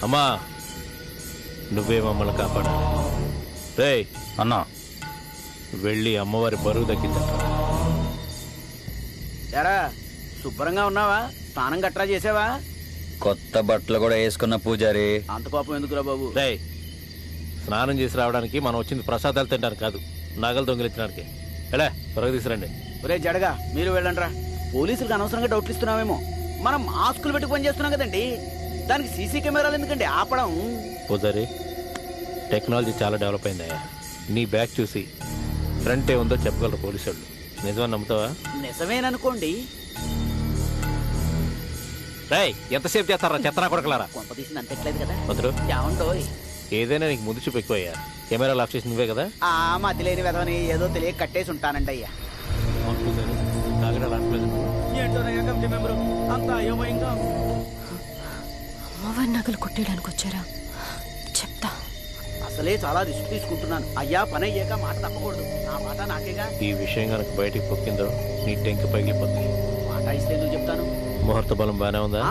అమ్మా, నువ్వే మమ్మల్ని కాపాడాలి. రేయ్ అన్నా, వెళ్ళి అమ్మవారి బరువు తగ్గిందట. ఎరా శుభ్రంగా ఉన్నావా? స్నానం గట్రా చేసావా? కొత్త బట్టలు కూడా వేసుకున్న పూజారి. అంత కోపం ఎందుకురా బాబు? రేయ్, స్నానం చేసి రావడానికి మనం వచ్చింది ప్రసాదాలు తినడానికి కాదు, నగలు దొంగిలించడానికి. ఎలా త్వరగా తీసురండి. ఒరే జడగా, మీరు వెళ్ళండి రా. పోలీసులకు అనవసరంగా డౌట్లు ఇస్తున్నామేమో. మనం మాస్కులు పెట్టి పని చేస్తున్నాం కదండి, దానికి సీసీ కెమెరాలు ఎందుకండి ఆపడం? పూజారి, టెక్నాలజీ చాలా డెవలప్ అయిందయ్యా. నీ బ్యాగ్ చూసి ఫ్రంట్ ఏముందో చెప్పగలరు పోలీసు వాళ్ళు. నిజమని నమ్ముతావా? నిజమేననుకోండి. రేయ్, ఎంతసేపు చేస్తారా చెత్తనా కొడకలారా? కొంప తీసింది అంతట్లేదు కదా. వదరు, ఏమండోయ్? ఏదైనా నీకు ముందు చూపు ఎక్కువయ్యా. కెమెరాలు ఆఫ్ చేసి నువ్వే కదా? ఆ మతి లేని వెధవని ఏదో తెలియక కట్టేసి ఉంటానండి అయ్యా. అవును పూజారి, తాగడా రావట్లేదు. ఏంటోనయ్యా కమిటీ మెంబరు అంతా అయోమయంగా. అమ్మవారి నగలు కొట్టేయడానికి వచ్చారా? చెప్తా. అసలే చాలా రిస్క్ తీసుకుంటున్నాను అయ్యా. పని అయ్యాక మాట తప్పకూడదు. నా మాట నాకేగా. ఈ విషయం కనుక బయటికి పొక్కిందో నీ టెంక పగిలిపోతాయి. మాట ఇస్తే ఎందుకు చెప్తాను? ముహూర్త బలం బానే ఉందా?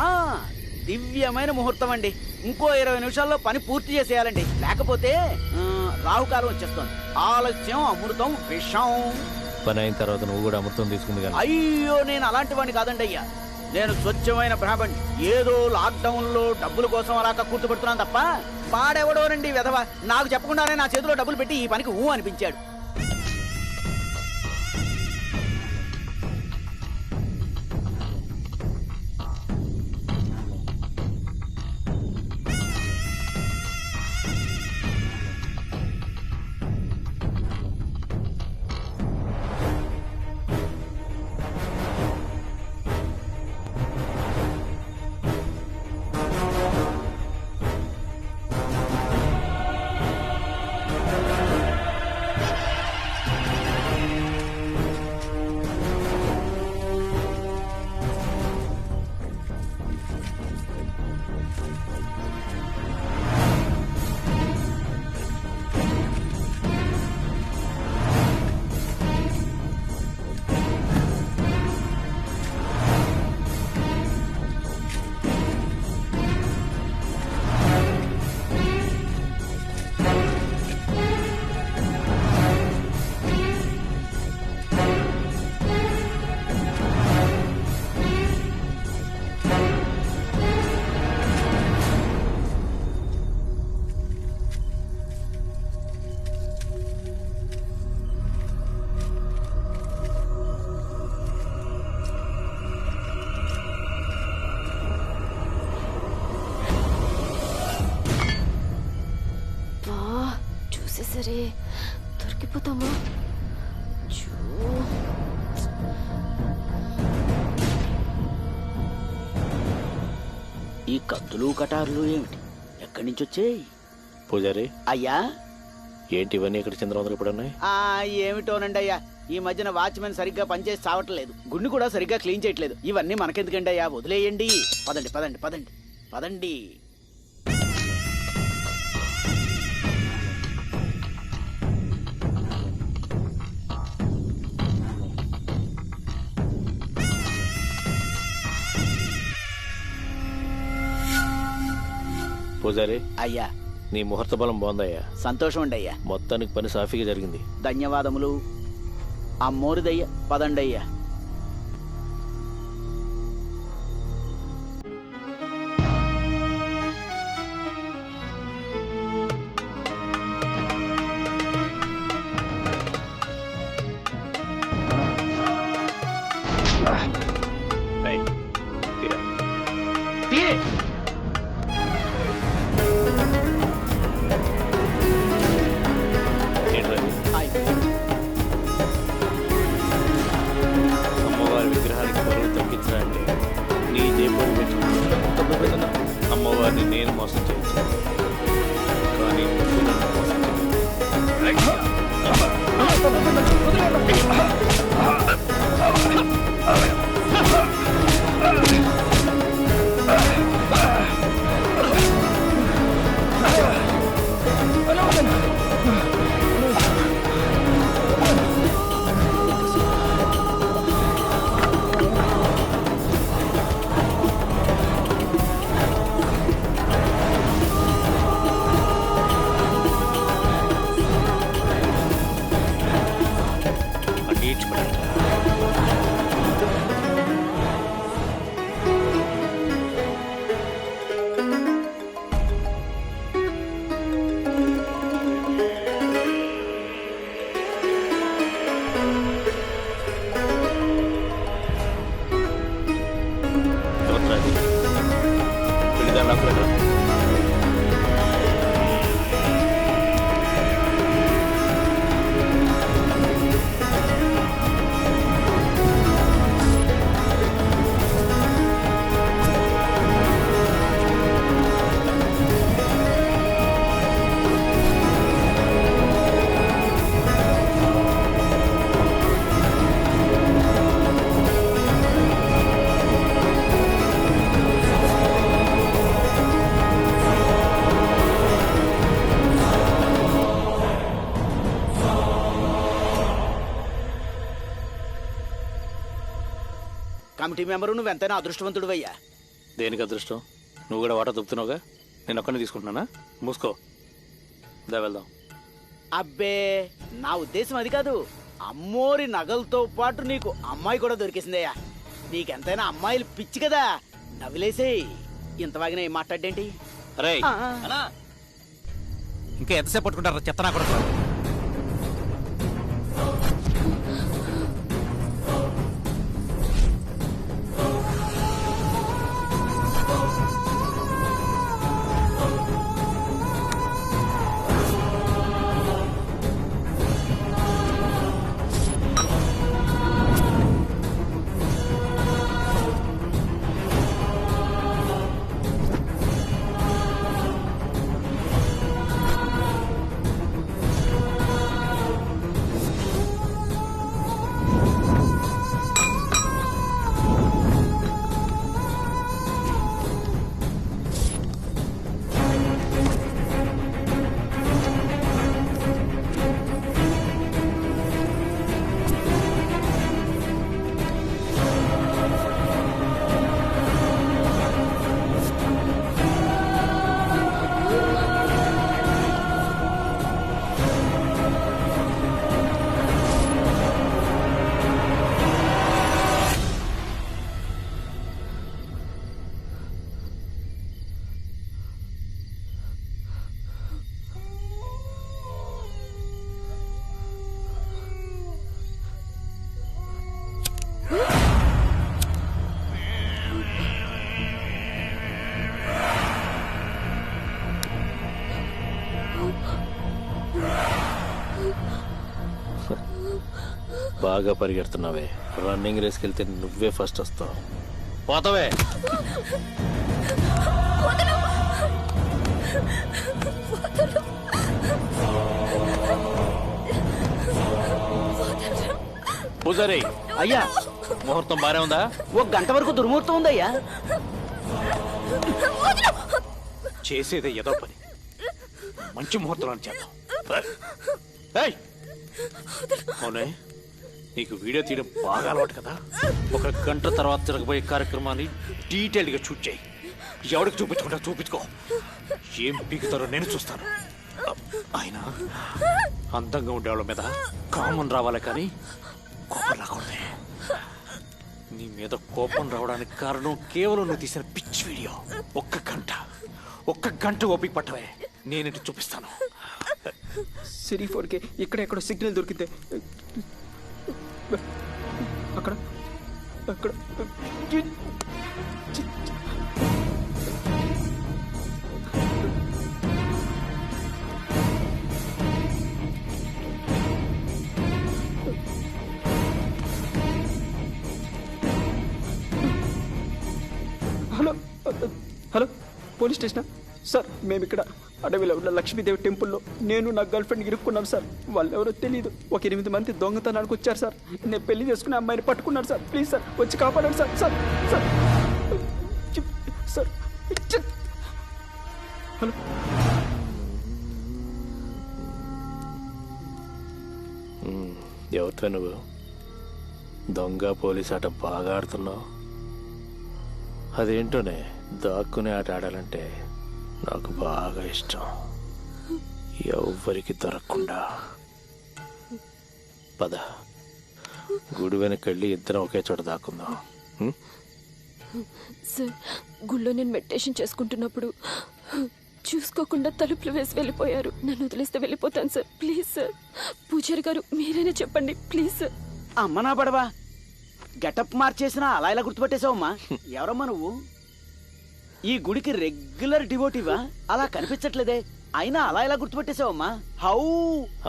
దివ్యమైన ముహూర్తం అండి. ఇంకో 20 నిమిషాల్లో పని పూర్తి చేసేయాలండి. లేకపోతే రాహుకాలం వచ్చేస్తుంది. ఆలస్యం అమృతం విషం. పని అయిన తర్వాత నువ్వు కూడా అమృతం తీసుకుంది కదా? అయ్యో, నేను అలాంటి వాడిని కాదండి అయ్యా. నేను స్వచ్ఛమైన బ్రాహ్మణ్. ఏదో లాక్డౌన్ లో డబ్బుల కోసం అలా కూర్చోబెడుతున్నాను తప్ప వాడెవడోనండి వెధవ నాకు చెప్పకుండానే నా చేతిలో డబ్బులు పెట్టి ఈ పనికి అనిపించాడు. సరే దొరికిపోతామా? ఈ కత్తులు కటార్లు ఏమిటి? ఎక్కడి నుంచి వచ్చాయి? పూజారి అయ్యా, ఏంటి ఇవన్నీ ఇక్కడ చంద్రవందలు ఇప్పుడు ఉన్నాయి? ఏమిటోనండి అయ్యా, ఈ మధ్యన వాచ్మెన్ సరిగ్గా పనిచేసి చావట్లేదు, గుండు కూడా సరిగ్గా క్లీన్ చేయట్లేదు. ఇవన్నీ మనకెందుకండి అయ్యా, వదిలేయండి. పదండి పదండి పదండి పదండి. పూజారి అయ్యా, నీ ముహూర్త బలం బాగుందయ్యా. సంతోషం అండి అయ్యా. మొత్తానికి పని సాఫీగా జరిగింది. ధన్యవాదములు. అమ్మోరిదయ్యా. పదండి అయ్యా. అమ్మవారి విగ్రహానికి బరువు తగ్గించాలంటే నీ జేబులు పెట్టుకుని అమ్మవారిని నేను మోసం చేయొచ్చు, కానీ నువ్వు నన్ను మోసం చేయొచ్చు. కమిటీ మెంబరు నువ్వు ఎంతైనా అదృష్టవంతుడు అయ్యా. దేనికి అదృష్టం? నువ్వు కూడా వాటా దుప్పుతున్నావుగా. నేను ఒక్కనే తీసుకుంటున్నానా? మూసుకో, దా వెళ్దాం. అబ్బే, నా ఉద్దేశం అది కాదు. అమ్మోరి నగలతో పాటు నీకు అమ్మాయి కూడా దొరికేసిందయ్యా. నీకెంతైనా అమ్మాయిలు పిచ్చి కదా, నవ్వులేసేయ్. ఇంతవాగినా ఏం మాట్లాడేంటి? అరే ఇంకా ఎంతసేపు పట్టుకుంటారా చెత్త నా కొడుకు? బాగా పరిగెడుతున్నావే. రన్నింగ్ రేస్కి వెళ్తే నువ్వే ఫస్ట్ వస్తావు. పోతావే. పూజారి అయ్యా, ముహూర్తం బానే ఉందా? 1 గంట వరకు దుర్ముహూర్తం ఉందయ్యా. చేసేదే ఏదో పని, మంచి ముహూర్తం చేద్దాం. అవునే, నీకు వీడియో తీయడం బాగా అలవాటు కదా. 1 గంట తర్వాత జరగబోయే కార్యక్రమాన్ని డీటెయిల్గా షూట్ చేయి. ఎవరికి చూపించుకుంటా చూపించుకో. ఏం పీకుతారో నేను చూస్తాను. ఆయన అందంగా ఉండేవాళ్ళ మీద కామన్ రావాలి కానీ కోపం రాకూడదే. నీ మీద కోపం రావడానికి కారణం కేవలం నువ్వు తీసిన పిచ్ వీడియో. 1 గంట ఓపిక పట్టవే, నేనేంటి చూపిస్తాను. సిరీ 4K ఇక్కడెక్కడో సిగ్నల్ దొరికితే అక్కడ అక్కడ హలో హలో పోలీస్ స్టేషనా సార్? మేము ఇక్కడ అడవిలో ఉన్న లక్ష్మీదేవి టెంపుల్లో నేను నా గర్ల్ ఫ్రెండ్ ఇరుక్కున్నాం సార్. వాళ్ళు ఎవరో తెలియదు. 8 మంది దొంగతనానికి వచ్చారు సార్. నేను పెళ్లి చేసుకునే అమ్మాయిని పట్టుకున్నాను సార్. ప్లీజ్ సార్ వచ్చి కాపాడండి sir. Sir sir sir hello. ఎవరితో నువ్వు దొంగ పోలీస్ ఆట బాగా ఆడుతున్నావు? అదేంటోనే, దాక్కునే ఆట ఆడాలంటే నాకు బాగా ఇష్టం. ఎవ్వరికి దొరకకుండా. పద, గుడి వెనకెళ్ళి ఇద్దరం ఒకే చోట దాక్కుందాం. సార్ గుళ్ళో నేను మెడిటేషన్ చేసుకుంటున్నప్పుడు చూసుకోకుండా తలుపులు వేసి వెళ్ళిపోయారు. నన్ను వదిలేస్తే వెళ్ళిపోతాను సార్. ప్లీజ్ సార్, పూజారి గారు మీరైనా చెప్పండి ప్లీజ్ సార్. అమ్మ నా పడవా, గెటప్ మార్చేసినా అలా ఇలా గుర్తుపట్టేశావమ్మా? ఎవరమ్మా నువ్వు? ఈ గుడికి రెగ్యులర్ డివోటివా? అలా కనిపించట్లేదే, అయినా అలా ఇలా గుర్తుపట్టేశావమ్మా? హౌ?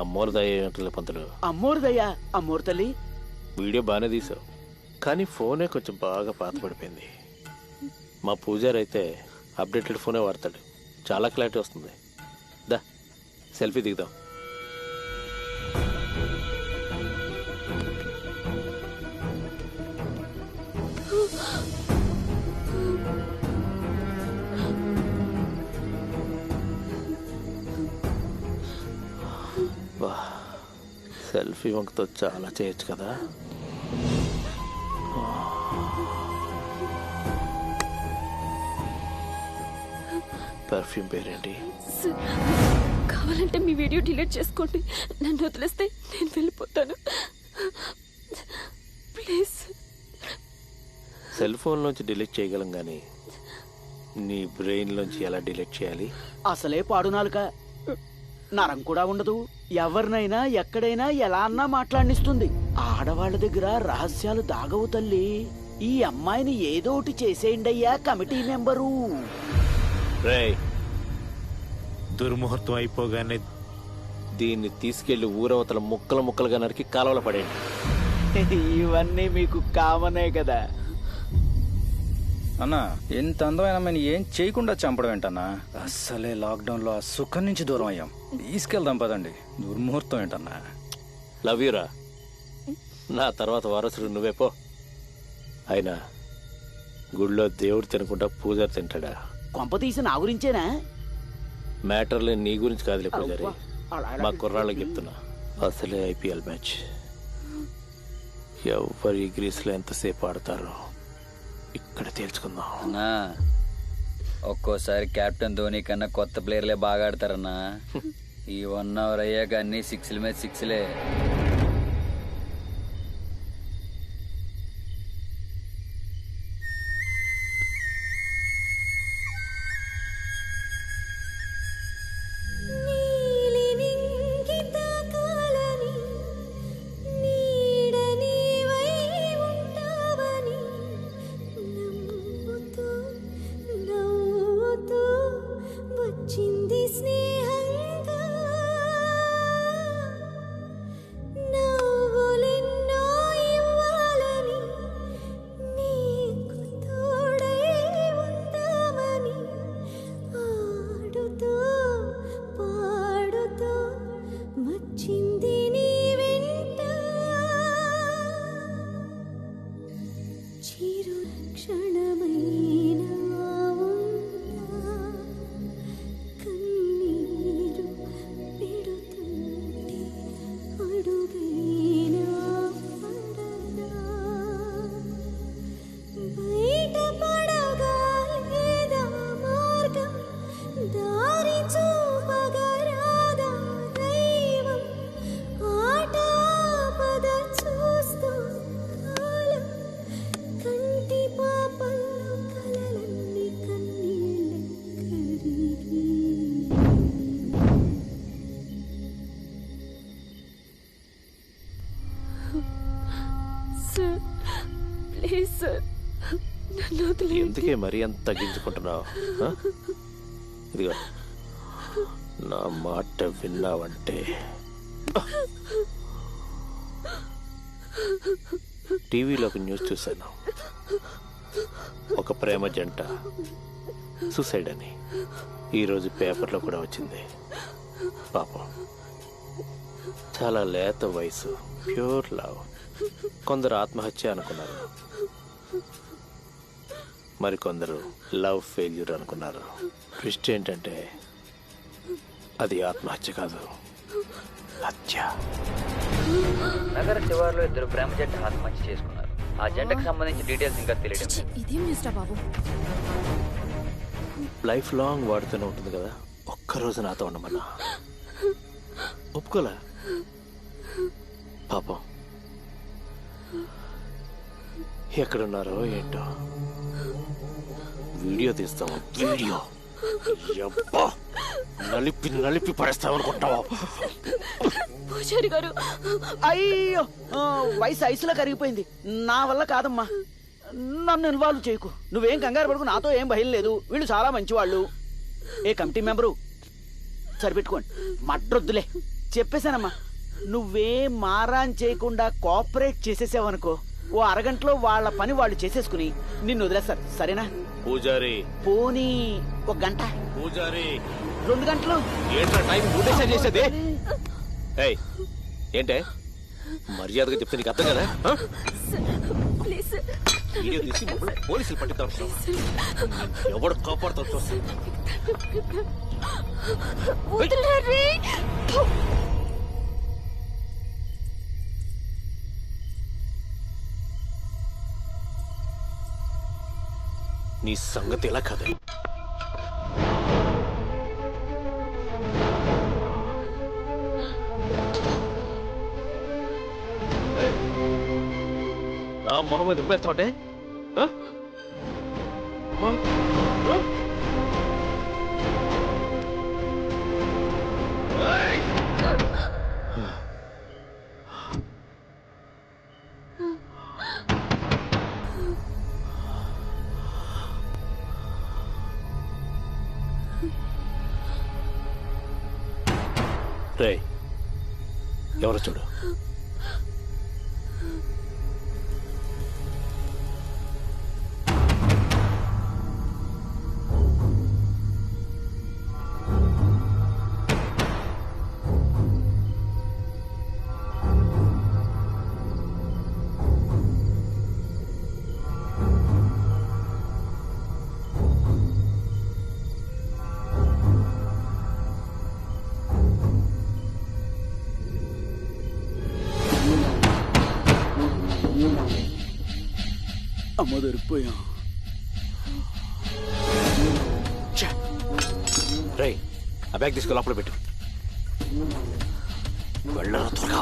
అమ్మోరు దయ్య పంతులు. అమ్మోరు దయ్యా? అమ్మోరు తల్లి, వీడియో బాగానే తీసావు, కానీ ఫోనే కొంచెం బాగా పాత పడిపోయింది. మా పూజారి అయితే అప్డేటెడ్ ఫోనే వాడతాడు, చాలా క్లారిటీ వస్తుంది. దా సెల్ఫీ దిగుదాం. సెల్ఫీ వంకతో చాలా చేయొచ్చు కదా. పర్ఫ్యూమ్ పేరేంటి? కావాలంటే మీ వీడియో డిలీట్ చేసుకోండి, నన్ను వదిలేస్తే నేను వెళ్ళిపోతాను ప్లీజ్. సెల్ ఫోన్ నుంచి డిలీట్ చేయగలం కానీ నీ బ్రెయిన్ లోంచి ఎలా డిలీట్ చేయాలి? అసలే పాడునాలుక, నరం కూడా ఉండదు. ఎవరినైనా ఎక్కడైనా ఎలా అన్నా మాట్లాడినిస్తుంది. ఆడవాళ్ళ దగ్గర రహస్యాలు దాగవు తల్లి. ఈ అమ్మాయిని ఏదో ఒకటి చేసేయండయ్యా కమిటీ మెంబరు. రేయ్, దుర్ముహూర్తం అయిపోగానే దీన్ని తీసుకెళ్లి ఊరవతల ముక్కలు ముక్కలుగా నరికి కాలువలో పడేయండి. ఇవన్నీ మీకు కామనే కదా అన్నా. ఎంత అందమైన అమ్మాయిని ఏం చేయకుండా చంపడం ఏంటన్నా? అస్సలే లాక్డౌన్ లో ఆ సుఖం నుంచి దూరం అయ్యాం. తీసుకెళ్దాం పదండి. దుర్ముహూర్తం ఏంటన్నా? లవ్ యూరా. నా తర్వాత వారసుడు నువ్వే పో. అయినా గుళ్ళో దేవుడు తినకుండా పూజారి తింటాడా? కొంప తీసి నా గురించేనా? మ్యాటర్లే నీ గురించి కాదులే పూజారి, మా కుర్రాళ్ళకి చెప్తున్నా. అసలే ఐపీఎల్ మ్యాచ్, ఎవరి గ్రీస్లో ఎంతసేపు ఆడతారో ఇక్కడ తేల్చుకుందాం. అన్నా, ఒక్కోసారి కెప్టెన్ ధోని కన్నా కొత్త ప్లేయర్లే బాగా ఆడతారన్నా. ఈ 1 అవర్ అయ్యాక అన్ని 6ల మీద 6లే. ఎందుకే మరీ అంత తగ్గించుకుంటున్నావు? ఇదిగో నా మాట విన్నావంటే టీవీలో ఒక న్యూస్ చూశాను. ఒక ప్రేమ జంట సూసైడ్ అని ఈరోజు పేపర్లో కూడా వచ్చింది. పాపం, చాలా లేత వయసు, ప్యూర్ లవ్. కొందరు ఆత్మహత్య అనుకున్నారు, మరికొందరు లవ్ ఫెయిల్యూర్ అనుకున్నారు. ట్విస్ట్ ఏంటంటే అది ఆత్మహత్య కాదు, హత్య. నగర శివార్లో 2 ప్రేమ జంట ఆత్మహత్య చేసుకున్నారు. ఆ జంటకు సంబంధించిన డీటెయిల్స్ ఇంకా తెలియడం. ఇదేం న్యూస్రా బాబు? లైఫ్ లాంగ్ వాడుతూనే ఉంటుంది కదా, ఒక్కరోజు నాతో ఉండమన్నా ఒప్పుకోలే. పాపం ఎక్కడున్నారో ఏంటో. వీడియో తీస్తావా? వీడియో యబ్బా, నలిపి నలిపి పడేస్తావనుకుంటావా? పూజారి గారు, అయ్యో వయసు ఐసులో కరిగిపోయింది. నా వల్ల కాదమ్మా, నన్ను ఇన్వాల్వ్ చేయకు. నువ్వేం కంగారు పడుకు, నాతో ఏం భయం లేదు. వీళ్ళు చాలా మంచివాళ్ళు. ఏ కమిటీ మెంబరు సరిపెట్టుకోండి, మడ్రొద్దులే. చెప్పేశానమ్మా, నువ్వేం మారాన్ చేయకుండా కోఆపరేట్ చేసేసావనుకో, ఓ అరగంటలో వాళ్ళ పని వాళ్ళు చేసేసుకుని నిన్ను వదిలేస్తారు. సరేనా? పూజారి పోనీ ఒక గంట, పూజారి 2 గంటలు. ఏంట్రా టైం మూడేసా చేసేది? ఏయ్, ఏంటే మర్యాదగా చెప్తే నీకు అర్థం కదా? ప్లీజ్ వీడియో తీసి మమ్మల్ని పోలీసులు పట్టిద్దాం. ఎవడు కాపాడుతావు చూస్తా. వదలరే. నీ సంగతి ఎలా కాదే. నా మొహమ్మద్ ఉమ్మేస్తాంటే రే, ఎవరు చూడు. అమ్మ దొరికిపోయాం. రే, ఆ బ్యాగ్ తీసుకు లోపల పెట్టు. వెళ్ళరా త్వరగా.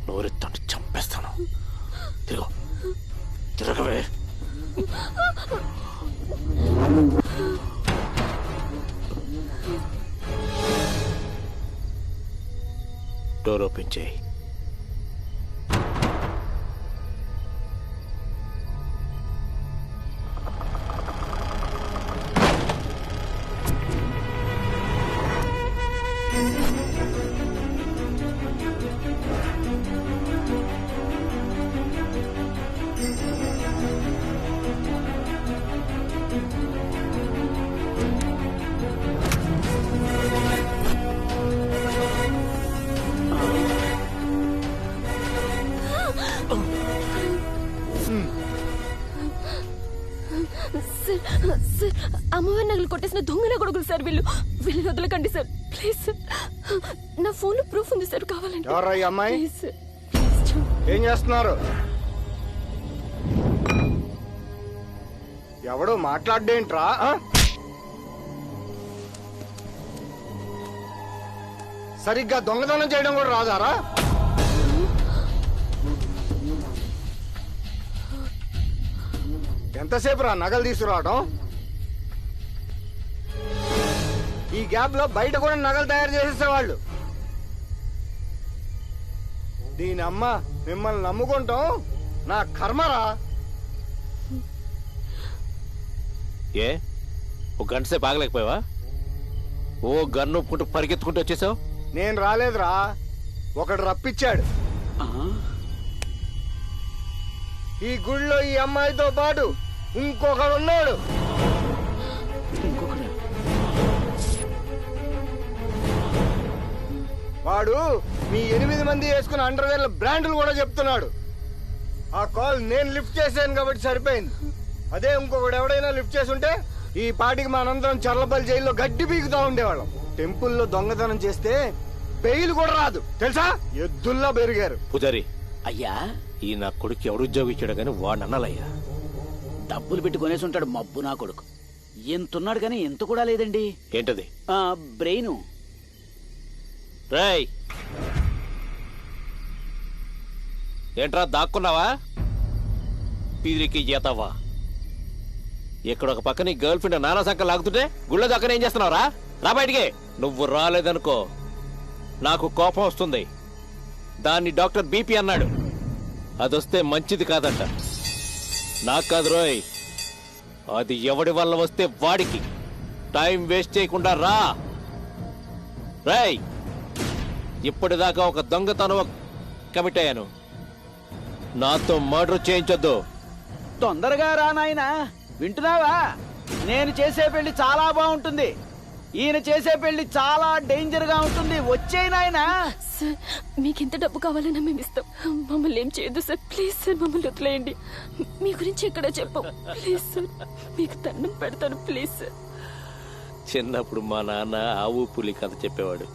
నోరెత్తంటే చంపేస్తాను. తిరగవే. డోర్ ఓపెన్ చేయి. సార్, అమ్మవారి నగలు కొట్టేసిన దొంగల కొడుకులు సార్ వీళ్ళు. వీళ్ళని వదలకండి సార్, ప్లీజ్. నా ఫోన్ లో ప్రూఫ్ ఉంది సార్, కావాలంటే. ఎవరా ఈ అమ్మాయి? Please sir, please. ఏం చేస్తున్నారు? ఎవడు మాట్లాడేంట్రా? సరిగ్గా దొంగతనం చేయడం కూడా రాదారా? ఎంతసేపు రా నగలు తీసుకురావడం? ఈ గ్యాప్ లో బయట కూడా నగలు తయారు చేసేసేవాళ్ళు. దీని అమ్మ, మిమ్మల్ని నమ్ముకుంటాం నా కర్మరా. ఏ, ఒక గంట సేపు ఆగలేకపోయావా? ఓ గన్ను ఒప్పుకుంటూ పరిగెత్తుకుంటూ వచ్చేసావు. నేను రాలేదురా, ఒకడు రప్పించాడు. ఈ గుళ్ళో ఈ అమ్మాయితో పాటు ఇంకొకడు ఉన్నాడు. వాడు మీ 8 మంది వేసుకున్న అండర్వేర్ల బ్రాండ్లు కూడా చెప్తున్నాడు. ఆ కాల్ నేను లిఫ్ట్ చేశాను కాబట్టి సరిపోయింది. అదే ఇంకొకడు ఎవడైనా లిఫ్ట్ చేసి ఉంటే ఈ పాటికి మనందరం చర్లపల్లి జైల్లో గడ్డి పీకుతా ఉండేవాళ్ళం. టెంపుల్లో దొంగతనం చేస్తే బెయిల్ కూడా రాదు తెలుసా? ఎద్దుల్లా పెరిగారు. పూజారి అయ్యా, ఈ నా కొడుకు ఎవరు ఉద్యోగం ఇచ్చాడు కానీ వాడు అన్నాలయ్యా. డబ్బులు పెట్టి కొనేసి ఉంటాడు మబ్బు నా కొడుకు. ఎంతున్నాడు కానీ ఎంత కూడా లేదండి. ఏంటది? బ్రెయిన్. రాయ్, ఏంట్రా దాక్కున్నావా? పీరికి చేతావా? ఇక్కడ ఒక పక్క నీ గర్ల్ ఫ్రెండ్ నానా సంఖ్య లాగుతుంటే గుళ్ళ దాకా ఏం చేస్తున్నావురా? రా బయటికి. నువ్వు రాలేదనుకో నాకు కోపం వస్తుంది. దాన్ని డాక్టర్ బీపీ అన్నాడు. అదొస్తే మంచిది కాదంట. నాకు కాదు రోయ్, అది ఎవడి వల్ల వస్తే వాడికి. టైం వేస్ట్ చేయకుండా రా. రేయ్, ఇప్పటిదాకా ఒక దొంగతనం కమిట్ అయ్యాను. నాతో మర్డర్ చేయించొద్దు. తొందరగా రా నాయనా. వింటున్నావా? నేను చేసే పెళ్లి చాలా బాగుంటుంది, ఈయన చేసే పెళ్లి చాలా డేంజర్ గా ఉంటుంది. వచ్చేయి నాయనా. సార్, మీకు ఎంత డబ్బు కావాలన్నా మేము ఇస్తాం. మమ్మల్ని ఏం చేయొద్దు సార్. ప్లీజ్ సార్, మమ్మల్ని వదిలేయండి. మీ గురించి ఎక్కడ చెప్పం. ప్లీజ్ సార్, మీకు దండం పెడతాను. Please sir. చిన్నప్పుడు మా నాన్న ఆవు పులి కథ చెప్పేవాడు.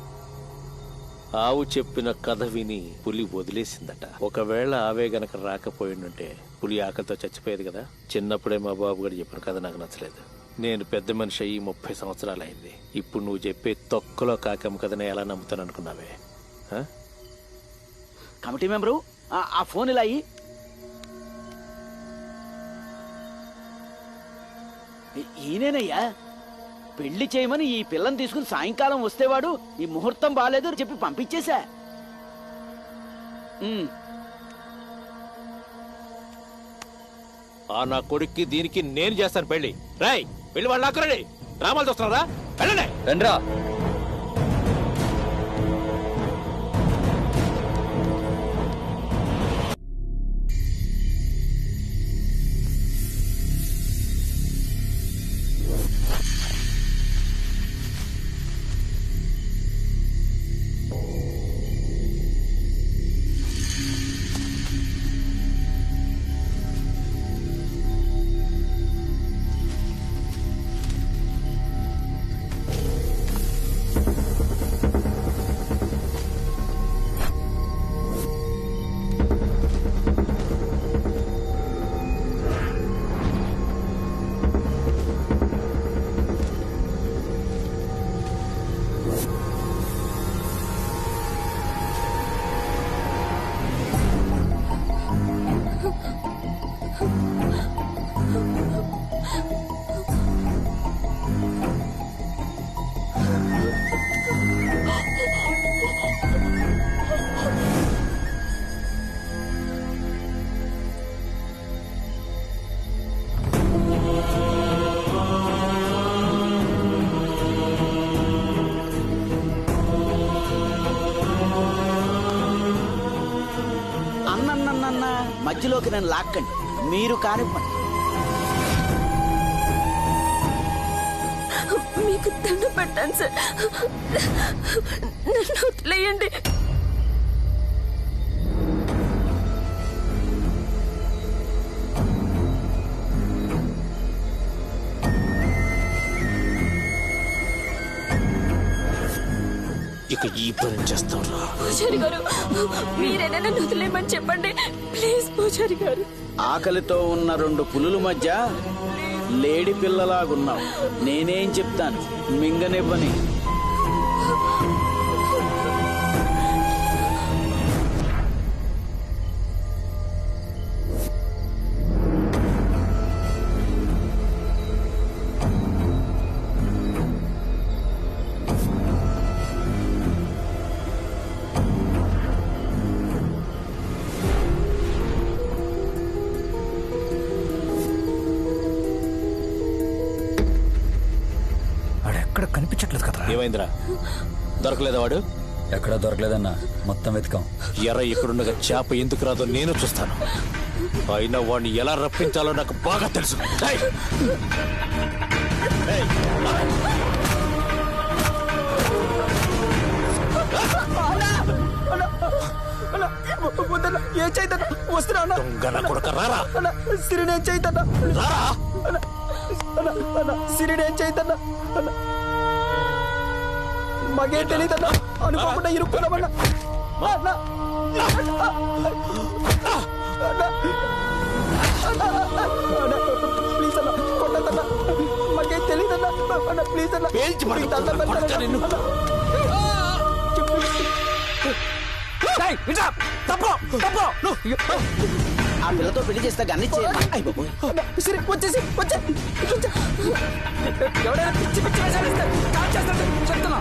ఆవు చెప్పిన కథ విని పులి వదిలేసిందట. ఒకవేళ ఆవే గనక రాకపోయిందంటే పులి ఆకలితో చచ్చిపోయేది కదా. చిన్నప్పుడే మా బాబు గారు చెప్పిన కథ నాకు నచ్చలేదు. నేను పెద్ద మనిషి అయ్యి 30 సంవత్సరాలు అయింది. ఇప్పుడు నువ్వు చెప్పే తొక్కలో కాకమ్మ కథనే ఎలా నమ్ముతాను అనుకున్నావే? కమిటీ మెంబరు ఆ ఫోన్ ఇలా అయ్యి. ఈయనేనయ్యా పెళ్లి చేయమని ఈ పిల్లని తీసుకుని సాయంకాలం వస్తేవాడు ఈ ముహూర్తం బాలేదు అని చెప్పి పంపించేశా. నా కొడుక్కి దీనికి నేను చేస్తాను పెళ్లి. రాయ్, పెళ్లి వాళ్ళు నాకురండి. డ్రామాలు చూస్తున్నారా? వెళ్ళండి. రండ్రా. మధ్యలోకి నన్ను లాక్కండి. మీరు కానివ్వండి. మీకు దండం పెట్టాను సార్, నన్ను వదిలేయండి. ఇక ఈ పని చేస్తావురా? పూజారి గారు, మీరైనా నన్ను వదిలేయమని చెప్పండి ప్లీజ్. పూజారి గారు, ఆకలితో ఉన్న 2 పులుల మధ్య లేడి పిల్లలాగున్నావు. నేనేం చెప్తాను, మింగనివ్వని. కనిపించట్లేదు కదా. ఏమైందిరా? దొరకలేదా వాడు? ఎక్కడా దొరకలేదన్నా, మొత్తం వెతికాం. ఎర్ర ఇక్కడుండగా చేప ఎందుకు రాదో నేను చూస్తాను. అయినా వాడిని ఎలా రప్పించాలో నాకు బాగా తెలుసు. ఏం చేయదన్నా? వస్తున్నా. దొంగన కొడుక రారా. సిరినేం చేయదన్నా? రారా. సిరినేం చేయదన్నా? మాకేం తెలియదన్నా, అనుకోకుండా ఇరుక్కున్నామన్నా. ప్లీజ్ అన్నా, కొట్టద్దన్నా. మాకేం తెలియదన్నా. ప్లీజ్ అన్నా. ఆ పిల్లతో పెళ్లి చేస్తే గన్ని వచ్చేసి ఎవడైనా పిచ్చి పిచ్చి వేషాలు ఇస్తే కాల్ చేస్తాడు చెప్తున్నా.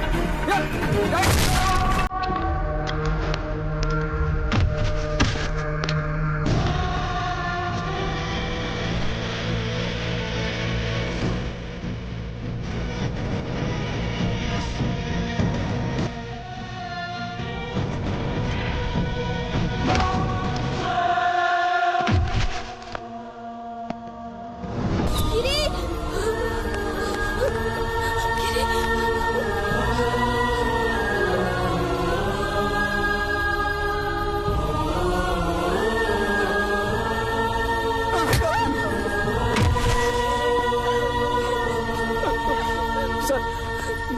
సార్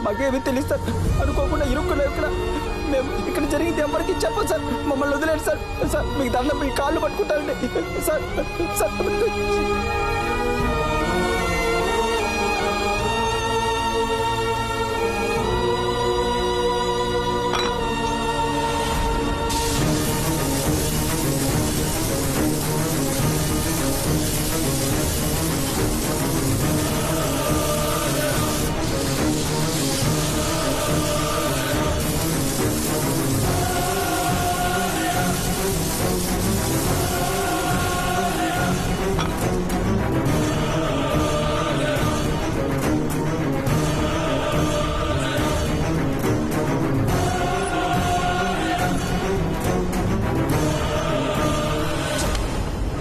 మాకేమీ తెలియదు సార్, అనుకోకుండా ఇరుక్కులో ఇక్కడ మేము ఇక్కడ జరిగింది ఎవరికి చెప్పండి సార్, మమ్మల్ని వదిలేండి సార్. సార్ మీకు దండం మీ కాళ్ళు పట్టుకుంటారండి సార్. సార్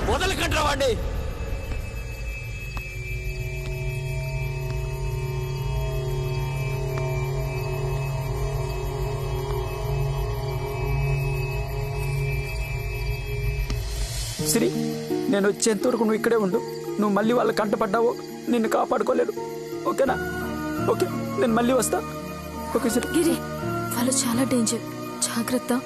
వదలకండి వాడిని. సిరి, నేను వచ్చేంత వరకు నువ్వు ఇక్కడే ఉండు. నువ్వు మళ్ళీ వాళ్ళ కంటపడ్డావో నిన్ను కాపాడుకోలేడు. ఓకేనా? ఓకే, నేను మళ్ళీ వస్తా. ఓకే సిరి. గిరి, వాళ్ళు చాలా డేంజర్, జాగ్రత్త.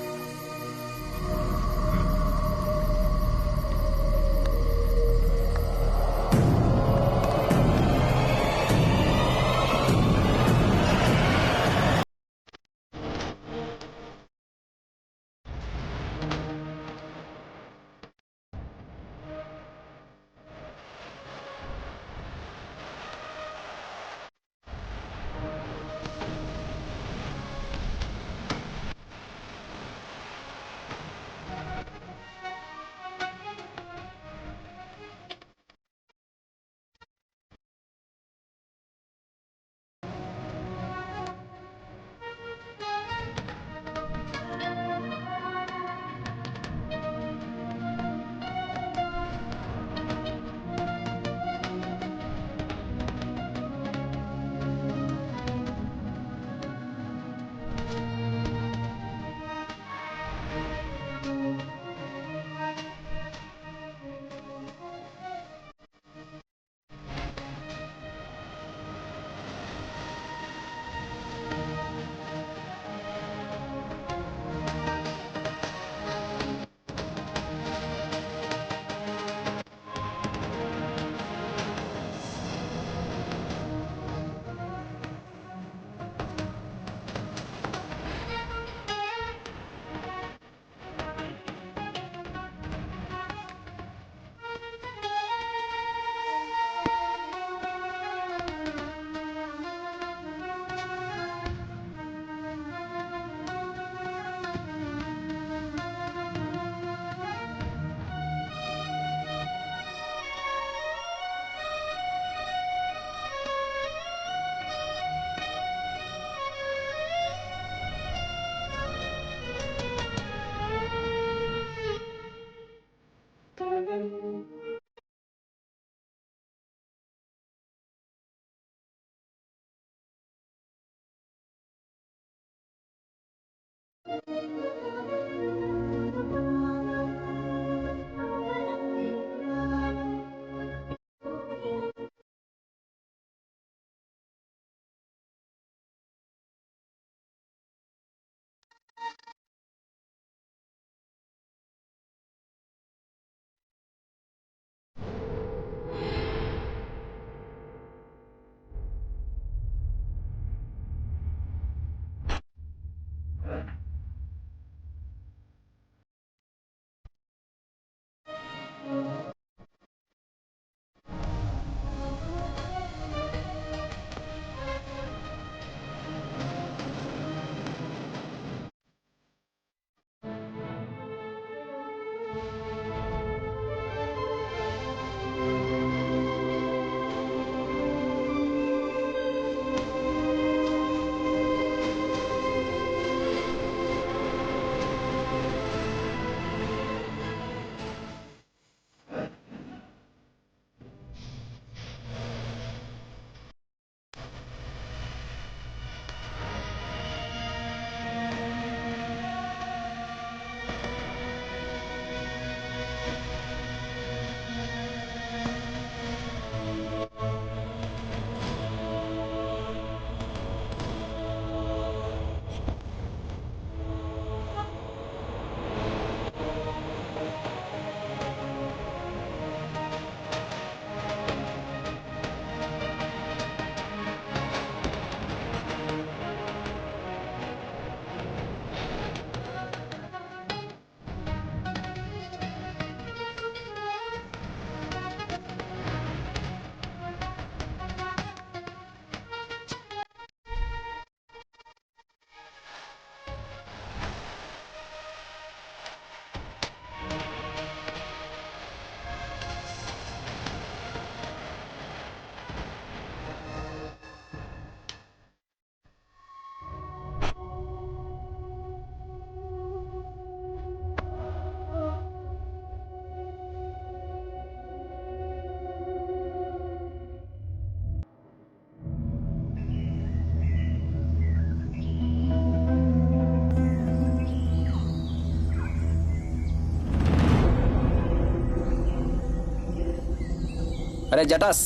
అరే జటాస్,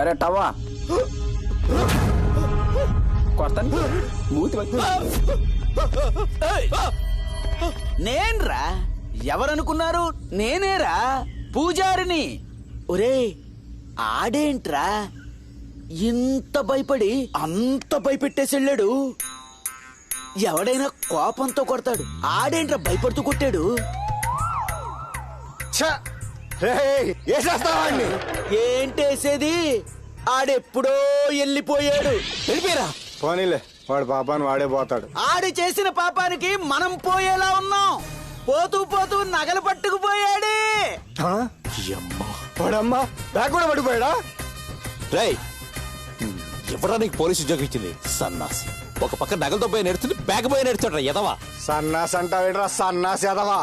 అరే టవా కొడతాను మూతి నేన్రా, ఎవరనుకున్నారు? నేనేరా, పూజారిని. ఒరే ఆడేంట్రా ఇంత భయపడి అంత భయపెట్టేసెళ్ళాడు? ఎవడైనా కోపంతో కొడతాడు, ఆడేంట్రా భయపడుతూ కొట్టాడు? ఏంటేసేది? ఆడెప్పుడో వెళ్ళిపోయాడు. వెళ్ళిపోయారా? పోనీలే, వాడు పాపాన్ని వాడే పోతాడు. ఆడి చేసిన పాపానికి మనం పోయేలా ఉన్నాం. పోతూ పోతూ నగలు పట్టుకుపోయాడే. వాడమ్మా బ్యాగ్ కూడా పడిపోయాడా? రేయ్, ఎవరా నీకు పోలీసు ఉద్యోగం ఇచ్చింది? సన్నాసి. ఒక పక్క నగలతో పోయి నేర్చుంది, బ్యాగ్ పోయి నేర్చుంటారా ఎదవా? సన్నాసి అంటావేట్రా? సన్నాసి ఎదవా.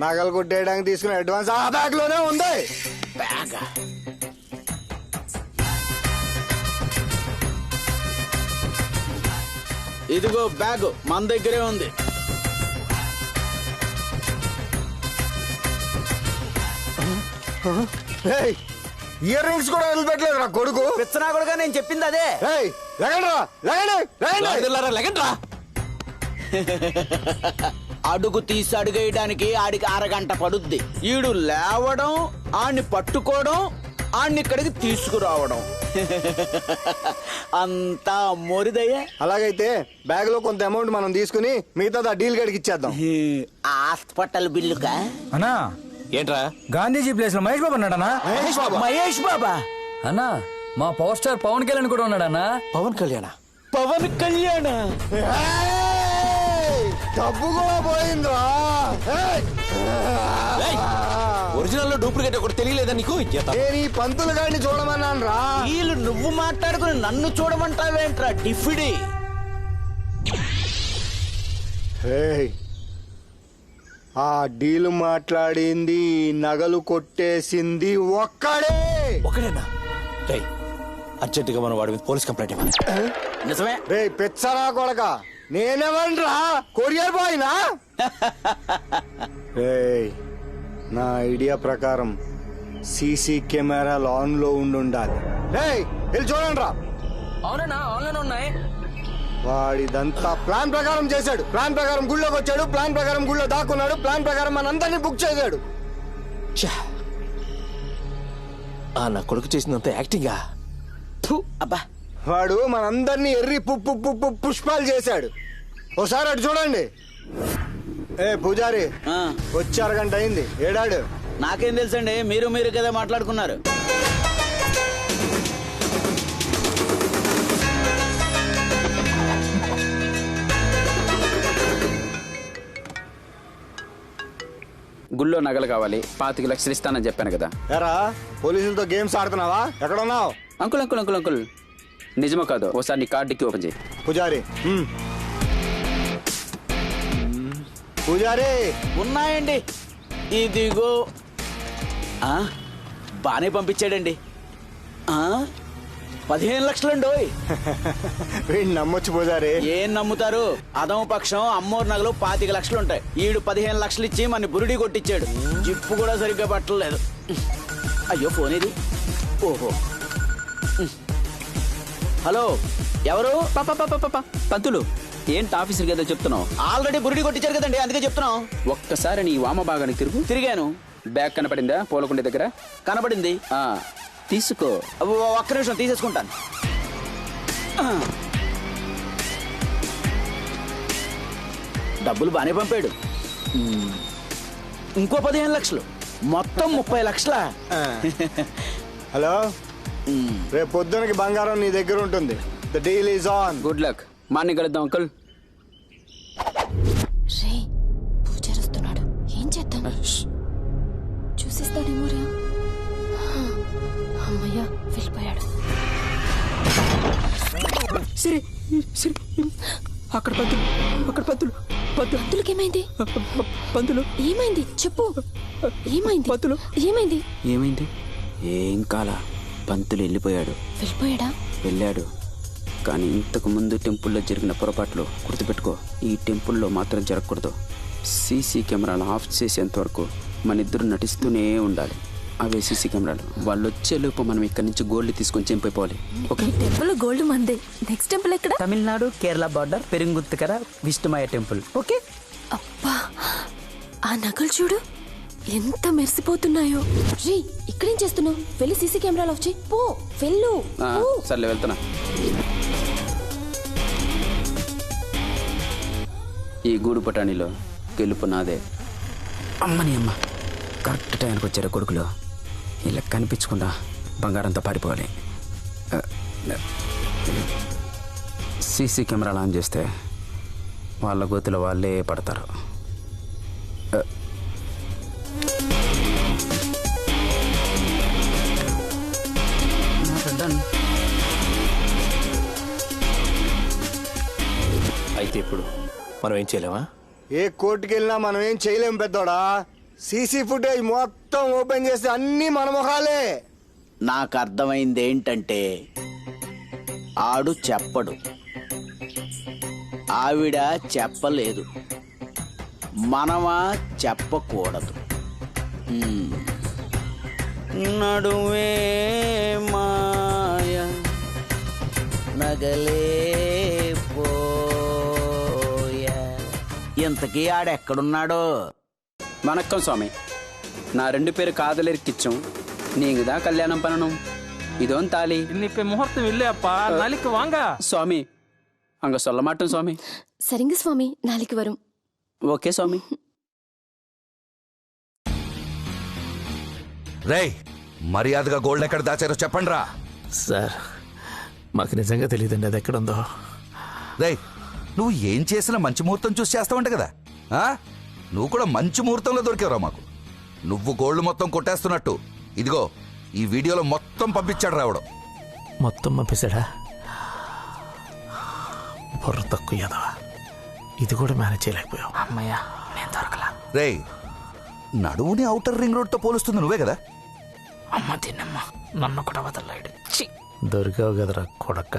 నగలు కొట్టేయడానికి తీసుకున్న అడ్వాన్స్ ఆ బ్యాగ్ లోనే ఉంది. బ్యాగ్ ఇదిగో, బ్యాగ్ మన దగ్గరే ఉంది. ఇయర్ రింగ్స్ కూడా వదిలిపెట్టలేదు రా కొడుకు. పిచ్చనా కొడుగా నేను చెప్పింది అదే. అడుగు తీసి అడుగేయడానికి ఆడికి అరగంట పడుద్ది. ఈడు లేవడం, ఆడిని పట్టుకోవడం, ఆడిని ఇక్కడికి తీసుకురావడం అంతా మోరిదయ్యా. అలాగైతే బ్యాగ్ లో కొంత అమౌంట్ మనం తీసుకుని మిగతా డీల్ గడికి ఇచ్చేద్దాం. హాస్పిటల్ బిల్లుకా? అన్నా ఏంట్రా? గాంధీజీ ప్లేస్ లో మహేష్ బాబు ఉన్నాడనా? మహేష్ బాబా అన్నా, మా పవర్ స్టార్ పవన్ కళ్యాణ్ కూడా ఉన్నాడన్నా. పవన్ కళ్యాణ? పవన్ కళ్యాణ డబ్బు కూడా పోయిందా? ఒరిజినల్ లో డూప్లికేట్ ఒకటి తెలియలేదా నీకు? నేను ఈ పంతులు గారిని చూడమన్నాను రా. వీళ్ళు నువ్వు మాట్లాడుకుని నన్ను చూడమంటావేంట్రా డిఫిడి? ఆ డీలు మాట్లాడింది, నగలు కొట్టేసింది ఒకడేనా? అర్జెంటుగా మనం వాడి మీద పోలీస్ కంప్లైంట్ ఇవ్వాలి. నిజమే. రే పెచ్చరా కొడక, నేనేమన్రా కొరియర్ బాయ్నా? నా ఐడియా ప్రకారం సీసీ కెమెరాలు ఆన్ లో ఉండాలి. వెళ్ళి చూడండి రా. అవునన్నా, ఆన్లైన్ ఉన్నాయి. వాడిదంతా ప్లాన్ ప్రకారం చేశాడు. ప్లాన్ ప్రకారం గుళ్ళోకి వచ్చాడు, ప్లాన్ ప్రకారం గుళ్ళో దాక్కున్నాడు, ప్లాన్ ప్రకారం మనందరినీ బుక్ చేశాడు. నా కొడుకు చేసినంత యాక్టింగా? అబ్బా, వాడు మనందరినీ ఎర్రి పుష్పాలు చేశాడు. ఒకసారి అటు చూడండి. పూజారి వచ్చి అరగంట అయింది, ఏడాడు? నాకేం తెలుసండి, మీరు కదా మాట్లాడుకున్నారు. గుళ్ళో నగలు కావాలి, 25 లక్షలు ఇస్తానని చెప్పాను కదా. ఎరా పోలీసులతో గేమ్స్ ఆడుతున్నావా? ఎక్కడ ఉన్నావు? అంకుల్ అంకుల్ అంకుల్ అంకుల్, నిజమో కాదు ఒకసారి నీ కార్డుకి ఓపెన్ చేయి. పూజారి పూజారి ఉన్నాయండి, ఇదిగో. బానే పంపించాడండి. 15 లక్షలండి. వీడిని నమ్మొచ్చు పూజారి. ఏం నమ్ముతారు? అదమ పక్షం అమ్మోరు నగలు 25 లక్షలు ఉంటాయి. ఈడు 15 లక్షలు ఇచ్చి మన బురుడి కొట్టించాడు. జిప్పు కూడా సరిగ్గా పట్టలేదు. అయ్యో ఫోన్ ఇది. ఓహో, హలో, ఎవరు? పంతులు, ఏంటి ఆఫీసర్ కదా చెప్తున్నావు? ఆల్రెడీ బురుడి కొట్టించారు కదండి, అందుకే చెప్తున్నావు. ఒక్కసారి నీ వామ భాగానికి తిరిగాను. బ్యాగ్ కనపడిందా పూలకుండి దగ్గర? కనపడింది. తీసుకో. ఒక్క నిమిషం తీసేసుకుంటాను. డబ్బులు బానే పంపాడు. ఇంకో 15 లక్షలు, మొత్తం 30 లక్షల. హలో, రేపు పొద్దునకి బంగారం నీ దగ్గర ఉంటుంది. The deal is on. Good luck. Morning కలుద్దాం అంకుల్. రే పూజారి వస్తున్నాడు, ఏం చేద్దాం? చూసిస్తాడేమో రా. అమ్మయ్యా, వెళ్ళిపోయాడు. సరే సరే, అక్కడ పంతులు, అక్కడ పంతులు. పంతులకి ఏమైంది? పంతులు ఏమైంది చెప్పు. ఏమైంది పంతులు? ఏమైంది? ఏమైంది? ఏం కాలా, పంతులు వెళ్ళిపోయాడు. వెళ్ళిపోయాడా? వెళ్ళాడు, కానీ ఇంతకు ముందు టెంపుల్లో జరిగిన పొరపాట్లు గుర్తుపెట్టుకో. ఈ టెంపుల్లో మాత్రం జరగకూడదు. సీసీ కెమెరాలు ఆఫ్ చేసేంత వరకు మన ఇద్దరు నటిస్తూనే ఉండాలి. అవే సీసీ కెమెరాలు. వాళ్ళు వచ్చేలోపు మనం ఇక్కడి నుంచి గోల్డ్ తీసుకొని చంపైపోవాలి. ఓకే, టెంపుల్ గోల్డ్ మందే. నెక్స్ట్ టెంపుల్ ఎక్కడ? Tamil Nadu Kerala border Peringuthukara Vishnumaya temple. Okay. అబ్బా, ఆ నగలు చూడు ఎంత మెరిసిపోతున్నాయో. రీ, ఇక్కడేం చేస్తున్నావు? వెళ్ళి సీసీ కెమెరాలు ఆఫ్ చేయి. పో, వెళ్ళు. సర్లే, వెళ్తున్నా. ఈ గూడు పటాణిలో గెలుపు నాదే. అమ్మని అమ్మ, కరెక్ట్ టైంకి వచ్చారు కొడుకులు. ఇలా కనిపించకుండా బంగారంతో పారిపోవాలి. సీసీ కెమెరాలు ఆన్ చేస్తే వాళ్ళ గోతులో వాళ్ళే పడతారు. అయితే ఇప్పుడు మనం ఏం చేయలేమా? ఏ కోర్టుకి వెళ్ళినా మనం ఏం చేయలేం పెద్దోడా. సీసీ ఫుటేజ్ మొత్తం ఓపెన్ చేస్తే అన్ని మన మొహాలే. నాకు అర్థమైంది ఏంటంటే ఆడు చెప్పడు, ఆవిడ చెప్పలేదు, మనమా చెప్పకూడదు. నడువే మాయ నగలే పోయా. ఇంతకీ ఆడెక్కడున్నాడో? வணக்கம் சுவாமி. நான் 2 பேர் காதலிருக்கிச்சோம். நீங்க தான் கல்யாணம் பண்ணணும். இதுவும் தாலி. இன்னைக்கு முகூர்த்தம் இல்லையாப்பா, நாளைக்கு வாங்க. சுவாமி, அங்க சொல்ல மாட்டோம் சுவாமி. சரிங்க சுவாமி, நாளைக்கு வரும். ఓకే స్వామి. రేయ్, మర్యాదగా గోల్డ్ ఎక్కడ దాచారో చెప్పండి రా. సార్, మాకు నిజంగా తెలియదండి అది ఎక్కడుందో. రేయ్, నువ్వు ఏం చేసినా మంచి ముహూర్తం చూసి చేస్తావంట కదా. నువ్వు కూడా మంచి ముహూర్తంలో దొరికావురా మాకు. నువ్వు గోల్డ్ మొత్తం కొట్టేస్తున్నట్టు ఇదిగో ఈ వీడియోలో మొత్తం పంపించాడు రావడం. మొత్తం పంపిస్తాడా? బుర్ర తక్కువ యదవా. ఇది కూడా మేనేజ్ చేయలేకపోయావు. అమ్మయ్యా, నేను దొరకలా. రేయ్, నడువుని ఔటర్ రింగ్ రోడ్ తో పోలుస్తుంది నువ్వే కదా. అమ్మ తిన్నమ్మ, నన్ను కూడా వదలలేడు. దొరికావు కదరా కొడక్క.